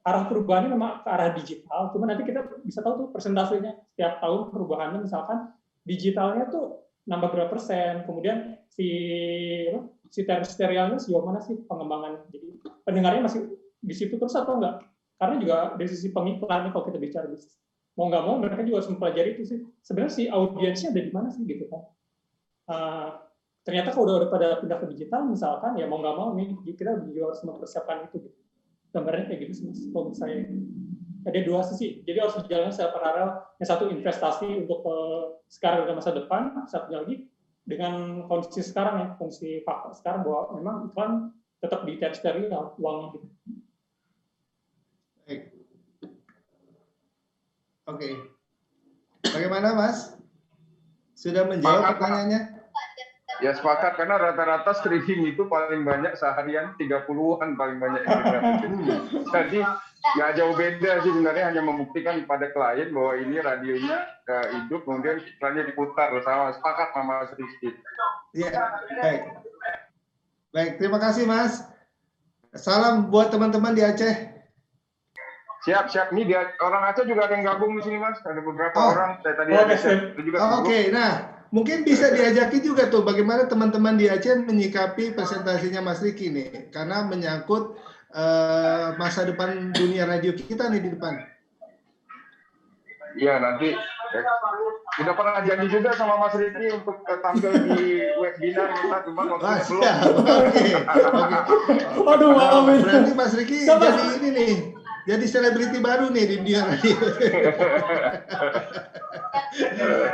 arah perubahannya memang ke arah digital. Cuma nanti kita bisa tahu tuh persentasenya setiap tahun perubahannya, misalkan digitalnya tuh nambah berapa persen, kemudian si terestrialnya sejauh mana sih pengembangan. Jadi pendengarnya masih di situ terus atau enggak? Karena juga dari sisi pengiklannya kalau kita bicara bisnis, mau nggak mau mereka juga harus mempelajari itu sih. Sebenarnya si audiensnya ada di mana sih gitu kan? Ternyata kalau udah pada pindah ke digital misalkan ya mau nggak mau nih kita juga harus mempersiapkan itu gitu. Gambarnya kayak gitu sih kalau misalnya ada dua sisi, jadi harus berjalan secara paralel. Yang satu investasi untuk sekarang dan masa depan, satunya lagi dengan kondisi sekarang ya, kondisi fakta sekarang bahwa memang iklan tetap di terestrial uangnya gitu. Baik. Oke. Bagaimana Mas? Sudah menjawab pertanyaannya? Ya sepakat, karena rata-rata streaming itu paling banyak seharian 30-an paling banyak. Jadi nggak jauh beda sih sebenarnya, hanya membuktikan pada klien bahwa ini radionya hidup, kemudian iklannya diputar bersama. Sepakat sama Mas Rizky. Iya, baik. Baik, terima kasih Mas. Salam buat teman-teman di Aceh. Siap. Nih orang Aceh juga ada yang gabung di sini Mas. Ada beberapa orang. Saya tadi ada juga. Oke, nah. Mungkin bisa diajaki juga tuh bagaimana teman-teman di Aceh menyikapi presentasinya Mas Riki nih, karena menyangkut masa depan dunia radio kita nih di depan. Iya, nanti udah pernah janji juga sama Mas Riki untuk tampil di webinar kita, cuma waktunya belum. Oke. Aduh, berarti Mas Riki jadi ini nih, jadi selebriti baru nih di dunia radio.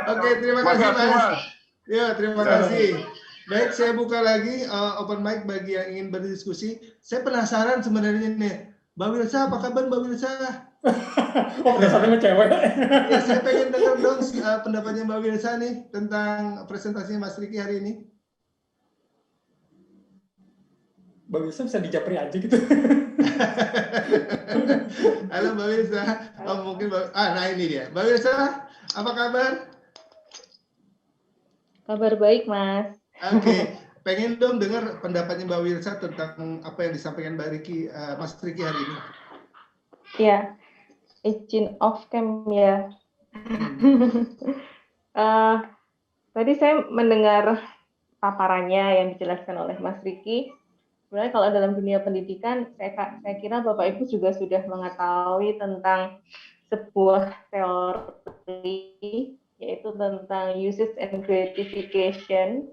Oke, terima kasih Mas. Ya, terima kasih. Baik, saya buka lagi open mic bagi yang ingin berdiskusi. Saya penasaran sebenarnya nih, Mbak Wilsa, apa kabar Mbak Wilsa? Penasaran cewek. Ya, saya pengen dengar dong pendapatnya Mbak Wilsa nih tentang presentasinya Mas Riki hari ini. Mbak Wilsa bisa dijapri aja gitu. Halo Mbak Wilsa. Oh, mungkin nah ini dia. Mbak Wilsa, apa kabar? Kabar baik, Mas. Oke, pengen dong dengar pendapatnya Mbak Wilsa tentang apa yang disampaikan Mas Riki hari ini. Ya, izin off cam ya. Tadi saya mendengar paparannya yang dijelaskan oleh Mas Riki. Sebenarnya kalau dalam dunia pendidikan, saya kira Bapak Ibu juga sudah mengetahui tentang sebuah teori, yaitu tentang usage and gratification.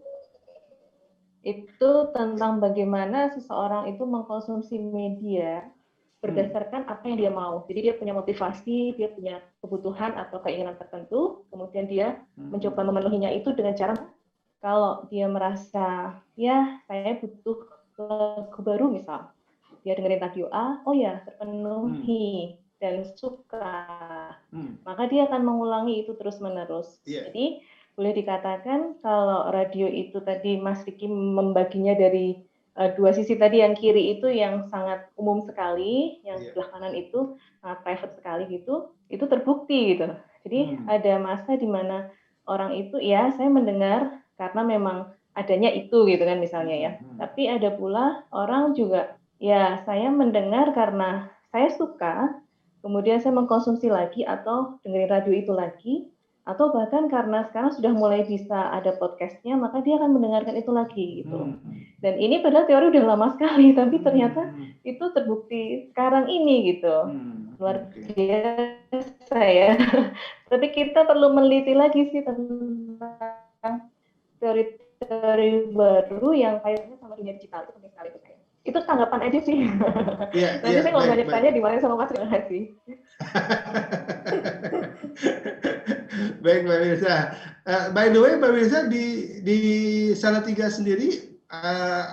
Itu tentang bagaimana seseorang itu mengkonsumsi media berdasarkan apa yang dia mau. Jadi dia punya motivasi, dia punya kebutuhan atau keinginan tertentu, kemudian dia mencoba memenuhinya itu dengan cara, kalau dia merasa, ya saya butuh lagu baru misal, dia dengerin radio A, oh ya terpenuhi dan suka, maka dia akan mengulangi itu terus-menerus. Jadi boleh dikatakan kalau radio itu tadi Mas Riki membaginya dari dua sisi tadi, yang kiri itu yang sangat umum sekali, yang sebelah kanan itu sangat private sekali gitu, itu terbukti gitu. Jadi ada masa di mana orang itu, ya saya mendengar karena memang adanya itu gitu kan misalnya ya. Tapi ada pula orang juga, ya saya mendengar karena saya suka, kemudian saya mengkonsumsi lagi atau dengerin radio itu lagi, atau bahkan karena sekarang sudah mulai bisa ada podcastnya, maka dia akan mendengarkan itu lagi gitu. Dan ini padahal teori udah lama sekali, tapi ternyata itu terbukti sekarang ini gitu. Luar biasa ya. Tapi kita perlu meneliti lagi sih tentang teori-teori baru yang kaitannya sama dunia digital, itu penting sekali untuk saya. Itu tanggapan aja sih. Nanti saya kalau banyak tanya dimana sama Mas, terima kasih. Baik Mbak Mirza. By the way Mbak Mirza, di Salatiga sendiri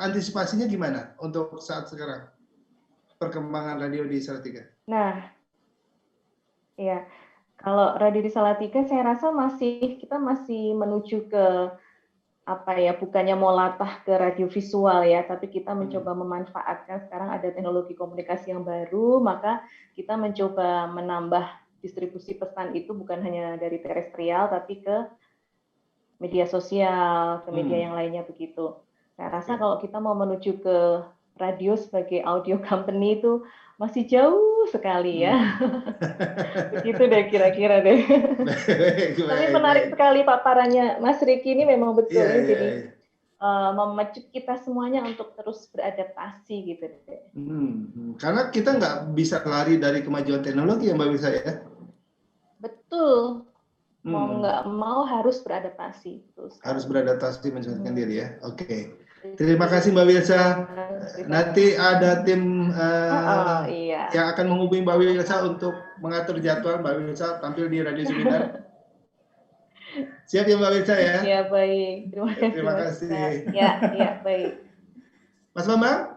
antisipasinya gimana untuk saat sekarang perkembangan radio di Salatiga? Nah, ya kalau radio di Salatiga saya rasa kita masih menuju ke apa ya, bukannya mau latah ke radio visual ya, tapi kita mencoba memanfaatkan sekarang ada teknologi komunikasi yang baru, maka kita mencoba menambah distribusi pesan itu bukan hanya dari terestrial tapi ke media sosial, ke media yang lainnya begitu. Saya rasa kalau kita mau menuju ke radio sebagai audio company itu masih jauh sekali ya. Begitu deh kira-kira deh. Tapi menarik sekali paparannya Mas Riki ini, memang betul ya, jadi memacu kita semuanya untuk terus beradaptasi gitu deh. Karena kita nggak bisa lari dari kemajuan teknologi ya Mbak Mirza ya. Betul. Mau nggak mau harus beradaptasi. Harus beradaptasi, menyesuaikan diri ya. Oke. Terima kasih Mbak Wilsa. Nanti ada tim yang akan menghubungi Mbak Wilsa untuk mengatur jadwal Mbak Wilsa tampil di Radio Seminar. Siap ya Mbak Wilsa ya? Ya baik. Terima kasih. Ya baik. Mas Bambang,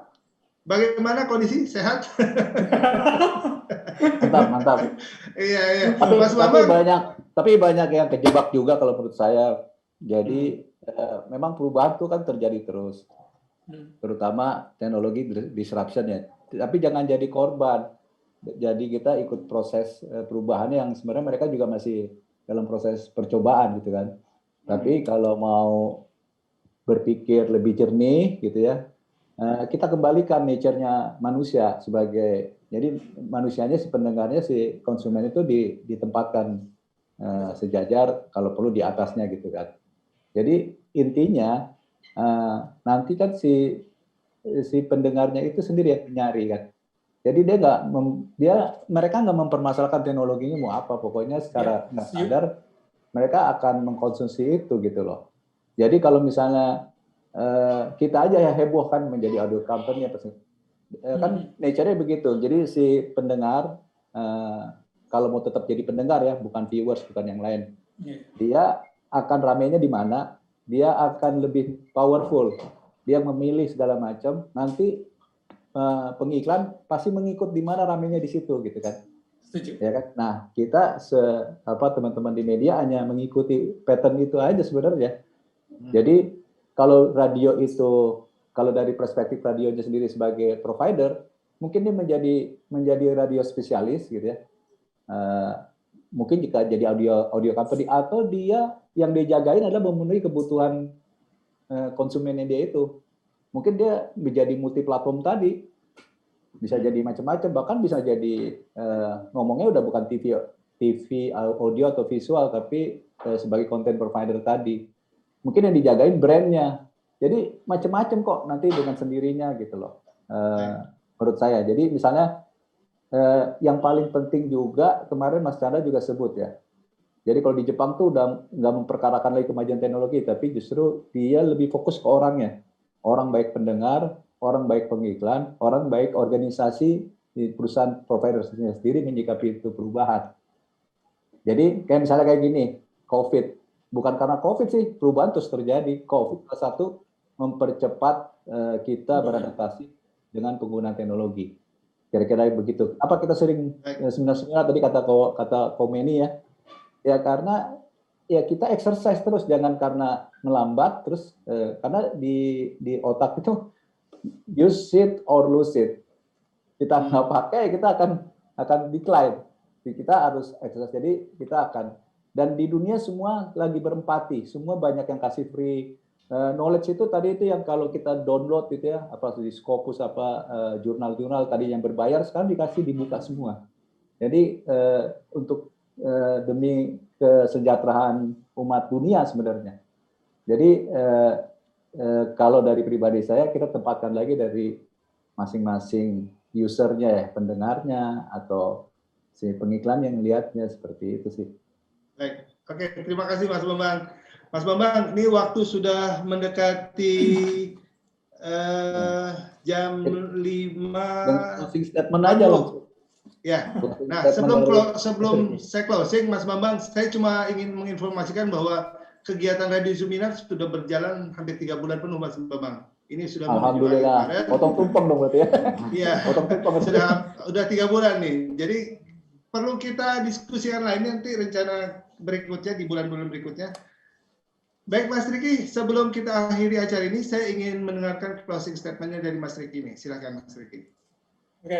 bagaimana kondisi? Sehat? Mantap. Iya. Mas Bambang. Tapi banyak yang kejebak juga kalau menurut saya. Jadi memang perubahan itu kan terjadi terus, terutama teknologi disruption ya. Tapi jangan jadi korban. Jadi kita ikut proses perubahan yang sebenarnya mereka juga masih dalam proses percobaan gitu kan. Tapi kalau mau berpikir lebih jernih gitu ya, kita kembalikan nature-nya manusia sebagai, jadi manusianya, si pendengarnya, si konsumen itu ditempatkan sejajar, kalau perlu di atasnya gitu kan. Jadi intinya nanti kan si pendengarnya itu sendiri yang nyari kan. Jadi mereka nggak mempermasalahkan teknologinya mau apa, pokoknya secara nggak sadar mereka akan mengkonsumsi itu gitu loh. Jadi kalau misalnya kita aja ya heboh kan menjadi audio company kan nature-nya begitu. Jadi si pendengar kalau mau tetap jadi pendengar ya, bukan viewers, bukan yang lain, dia akan ramainya di mana, dia akan lebih powerful, dia memilih segala macam, nanti pengiklan pasti mengikut di mana ramainya di situ gitu kan. Setuju. Ya kan? Nah, kita teman-teman di media hanya mengikuti pattern itu aja sebenarnya. Jadi kalau radio itu, kalau dari perspektif radionya sendiri sebagai provider, mungkin dia menjadi radio spesialis gitu ya. Mungkin jika jadi audio company, atau dia yang dia jagain adalah memenuhi kebutuhan konsumennya dia itu. Mungkin dia menjadi multi platform tadi, bisa jadi macam-macam, bahkan bisa jadi ngomongnya udah bukan TV audio atau visual, tapi sebagai content provider tadi. Mungkin yang dijagain brandnya. Jadi macam-macam kok nanti dengan sendirinya gitu loh. Menurut saya. Jadi misalnya yang paling penting juga kemarin Mas Chandra juga sebut ya. Jadi kalau di Jepang tuh udah nggak memperkarakan lagi kemajuan teknologi, tapi justru dia lebih fokus ke orangnya. Orang baik pendengar, orang baik pengiklan, orang baik organisasi di perusahaan provider sendiri menyikapi itu perubahan. Jadi kayak misalnya kayak gini, COVID. Bukan karena COVID sih, perubahan terus terjadi. COVID salah satu mempercepat kita beradaptasi dengan penggunaan teknologi. Kira-kira begitu. Apa kita sering seminar-seminar tadi kata Komeni ya? Ya karena ya kita exercise terus, jangan karena melambat terus karena di otak itu use it or lose it. Kita nggak pakai, kita akan decline. Jadi kita harus exercise. Jadi kita akan, dan di dunia semua lagi berempati, semua banyak yang kasih free Knowledge itu tadi itu yang kalau kita download gitu ya, apa di Scopus, apa jurnal-jurnal tadi yang berbayar, sekarang dikasih dibuka semua. Jadi untuk demi kesejahteraan umat dunia sebenarnya. Jadi kalau dari pribadi saya, kita tempatkan lagi dari masing-masing usernya ya, pendengarnya atau si pengiklan yang lihatnya, seperti itu sih. Baik, oke, terima kasih Mas Bambang. Mas Bambang, ini waktu sudah mendekati jam 5. Closing statement aja langsung. Ya, nah sebelum saya closing, Mas Bambang, saya cuma ingin menginformasikan bahwa kegiatan Radio Suminar sudah berjalan hampir 3 bulan penuh, Mas Bambang. Ini sudah alhamdulillah, potong tumpeng dong berarti ya. Iya, sudah 3 bulan nih. Jadi perlu kita diskusikan lainnya nanti rencana berikutnya di bulan-bulan berikutnya. Baik Mas Riki, sebelum kita akhiri acara ini, saya ingin mendengarkan closing statement-nya dari Mas Riki nih. Silakan Mas Riki. Oke,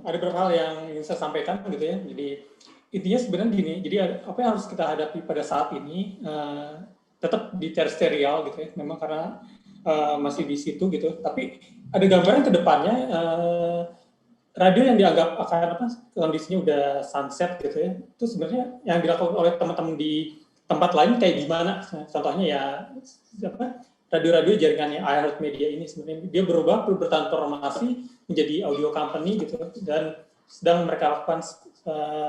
ada beberapa hal yang ingin saya sampaikan gitu ya. Jadi intinya sebenarnya gini, jadi apa yang harus kita hadapi pada saat ini tetap di terestrial gitu ya. Memang karena masih di situ gitu. Tapi ada gambaran ke depannya radio yang dianggap akan kondisinya udah sunset gitu ya. Itu sebenarnya yang dilakukan oleh teman-teman di tempat lain kayak gimana? Contohnya ya radio-radio jaringannya iHeartMedia ini sebenarnya dia bertransformasi menjadi audio company gitu, dan sedang mereka lakukan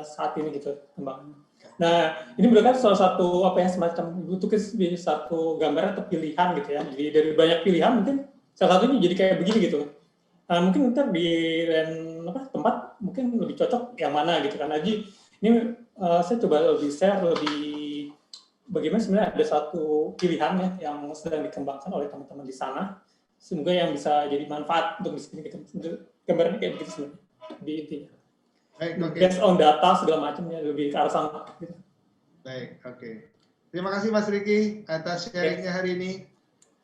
saat ini gitu kembangnya. Nah, ini merupakan salah satu semacam butuh satu gambaran atau pilihan gitu ya. Jadi dari banyak pilihan mungkin salah satunya jadi kayak begini gitu. Mungkin ntar di tempat mungkin lebih cocok yang mana gitu kan. Jadi ini saya coba lebih share bagaimana sebenarnya ada satu pilihan ya yang sedang dikembangkan oleh teman-teman di sana. Semoga yang bisa jadi manfaat untuk di sini gitu. Gambarnya kayak begitu sebenarnya di intinya. Baik, based on data segala macamnya, lebih ke arah sana. Gitu. Baik, oke. Terima kasih Mas Riki atas sharingnya hari ini.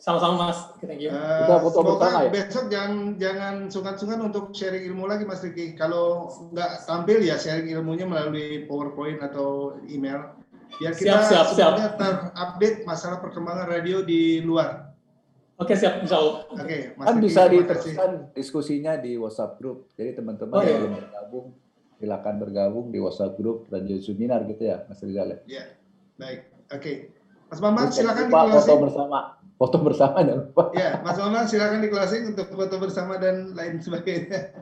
Sama-sama Mas, thank you. Semoga besok jangan sungkan-sungkan untuk sharing ilmu lagi Mas Riki. Kalau nggak tampil ya sharing ilmunya melalui PowerPoint atau email. Biar kita semuanya terupdate masalah perkembangan radio di luar. Oke, siap, insya Allah. Oke, Mas kan Riki, bisa diteruskan diskusinya di WhatsApp group. Jadi teman-teman yang belum bergabung, silakan bergabung di WhatsApp group Radio Suminar gitu ya, Mas Rizal. Ya, baik. Oke. Mas Bambang, silakan di closing. Foto bersama jangan lupa. Ya, Mas Bambang silakan di closing untuk foto bersama dan lain sebagainya.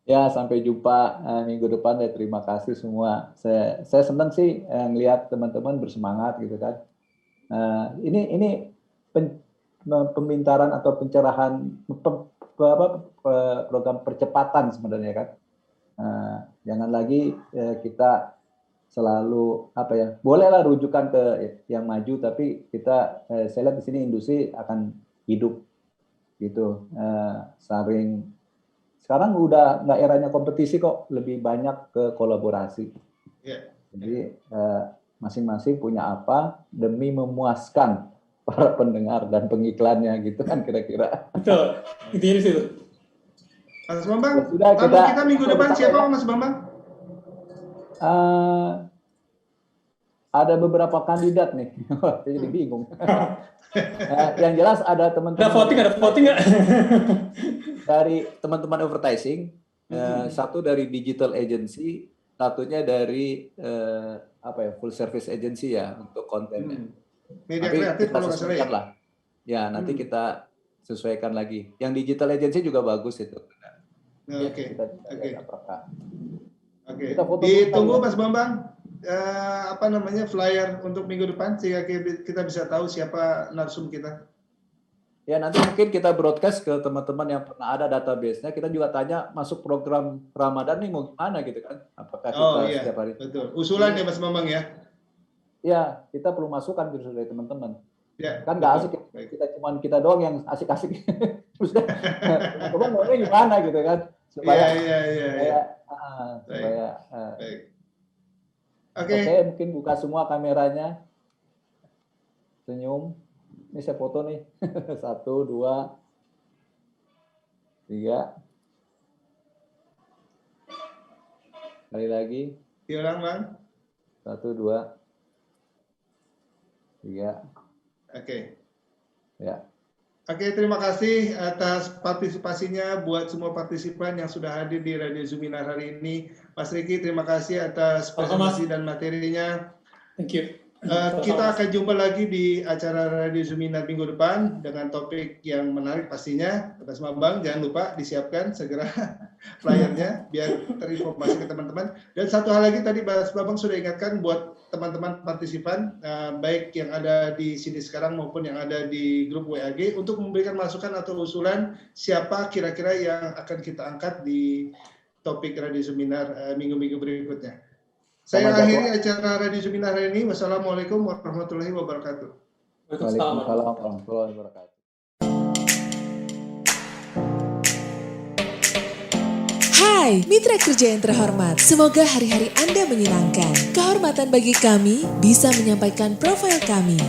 Ya, sampai jumpa minggu depan ya. Terima kasih semua. Saya senang sih ngelihat teman-teman bersemangat gitu kan. Ini pemintaran atau pencerahan program percepatan sebenarnya kan. Jangan lagi kita selalu bolehlah rujukan ke yang maju, tapi kita saya lihat di sini industri akan hidup gitu, sekarang udah nggak eranya kompetisi kok, lebih banyak ke kolaborasi. Jadi masing-masing punya apa demi memuaskan para pendengar dan pengiklannya gitu kan kira-kira. Betul, intinya situ. Mas Bambang, kita minggu depan siapa Mas Bambang? Ada beberapa kandidat nih, jadi bingung. Yang jelas ada teman-teman. Ada voting nggak? Dari teman-teman advertising, satu dari digital agency, satunya dari full service agency ya untuk kontennya. Media kreatif kalau nggak salah ya. Lah. Ya nanti kita sesuaikan lagi. Yang digital agency juga bagus itu. Oke. Oke. Ditunggu Mas Bambang flyer untuk minggu depan sehingga kita bisa tahu siapa narsum kita. Ya nanti mungkin kita broadcast ke teman-teman yang pernah ada database-nya. Kita juga tanya masuk program Ramadan nih mau gimana gitu kan? Apakah kita setiap hari? Betul. Usulan ya Mas Bambang ya. Ya kita perlu masukan gitu dari teman-teman. Ya, kan nggak asik kita doang yang asik-asik. Terus teman-teman maunya gimana gitu kan? Supaya Oke, mungkin buka semua kameranya. Senyum. Ini saya foto nih. 1, 2, 3. Kali lagi. Diulang, Bang. 1, 2, 3. Oke. Ya. Oke, terima kasih atas partisipasinya buat semua partisipan yang sudah hadir di Radio Zuminar hari ini. Mas Riki, terima kasih atas presentasi dan materinya. Thank you. Kita akan jumpa lagi di acara Radio Zuminar minggu depan dengan topik yang menarik pastinya. Mas Bambang, jangan lupa disiapkan segera flyernya biar terinformasi ke teman-teman. Dan satu hal lagi tadi Mas Bambang sudah ingatkan buat teman-teman partisipan, baik yang ada di sini sekarang maupun yang ada di grup WAG, untuk memberikan masukan atau usulan siapa kira-kira yang akan kita angkat di topik Radio Zuminar minggu-minggu berikutnya. Saya akhiri acara Radio Zuminar hari ini. Wassalamualaikum warahmatullahi wabarakatuh. Waalaikumsalam warahmatullahi wabarakatuh. Hai, mitra kerja yang terhormat. Semoga hari-hari Anda menyenangkan. Kehormatan bagi kami bisa menyampaikan profil kami.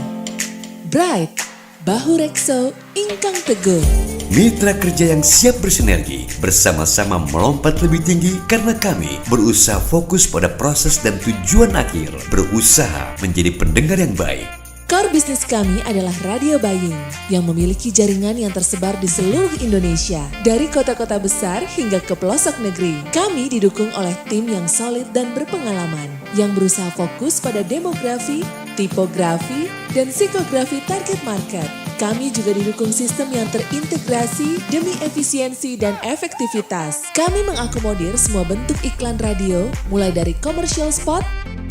Bright, Bahu Rekso, Ingkang Teguh. Mitra kerja yang siap bersinergi, bersama-sama melompat lebih tinggi karena kami berusaha fokus pada proses dan tujuan akhir, berusaha menjadi pendengar yang baik. Core bisnis kami adalah radio buying yang memiliki jaringan yang tersebar di seluruh Indonesia, dari kota-kota besar hingga ke pelosok negeri. Kami didukung oleh tim yang solid dan berpengalaman, yang berusaha fokus pada demografi, tipografi, dan psikografi target market. Kami juga didukung sistem yang terintegrasi demi efisiensi dan efektivitas. Kami mengakomodir semua bentuk iklan radio, mulai dari commercial spot,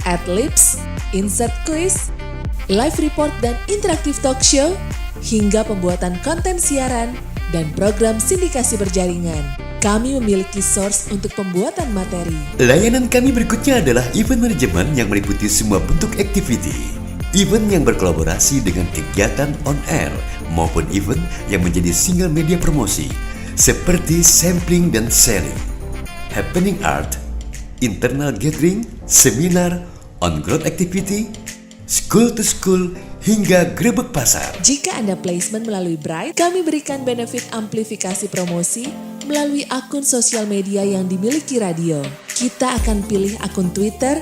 ad-libs, insert quiz, live report dan interaktif talk show, hingga pembuatan konten siaran dan program sindikasi berjaringan. Kami memiliki source untuk pembuatan materi. Layanan kami berikutnya adalah event management yang meliputi semua bentuk activity. Event yang berkolaborasi dengan kegiatan on-air maupun event yang menjadi single media promosi seperti sampling dan selling, happening art, internal gathering, seminar, on-ground activity, school to school, hingga grebek pasar. Jika Anda placement melalui Bright, kami berikan benefit amplifikasi promosi melalui akun sosial media yang dimiliki radio. Kita akan pilih akun Twitter,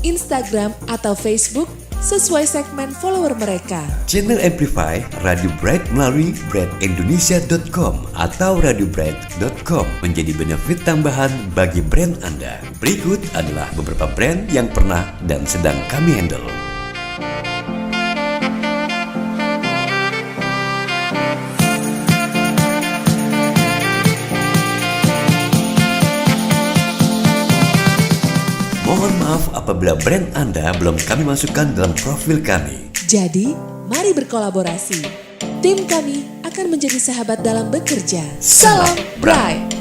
Instagram, atau Facebook sesuai segmen follower mereka. Channel Amplify Radio Bright melalui brandindonesia.com atau radiobright.com menjadi benefit tambahan bagi brand Anda. Berikut adalah beberapa brand yang pernah dan sedang kami handle. Mohon maaf apabila brand Anda belum kami masukkan dalam profil kami. Jadi, mari berkolaborasi. Tim kami akan menjadi sahabat dalam bekerja. Salam Bright!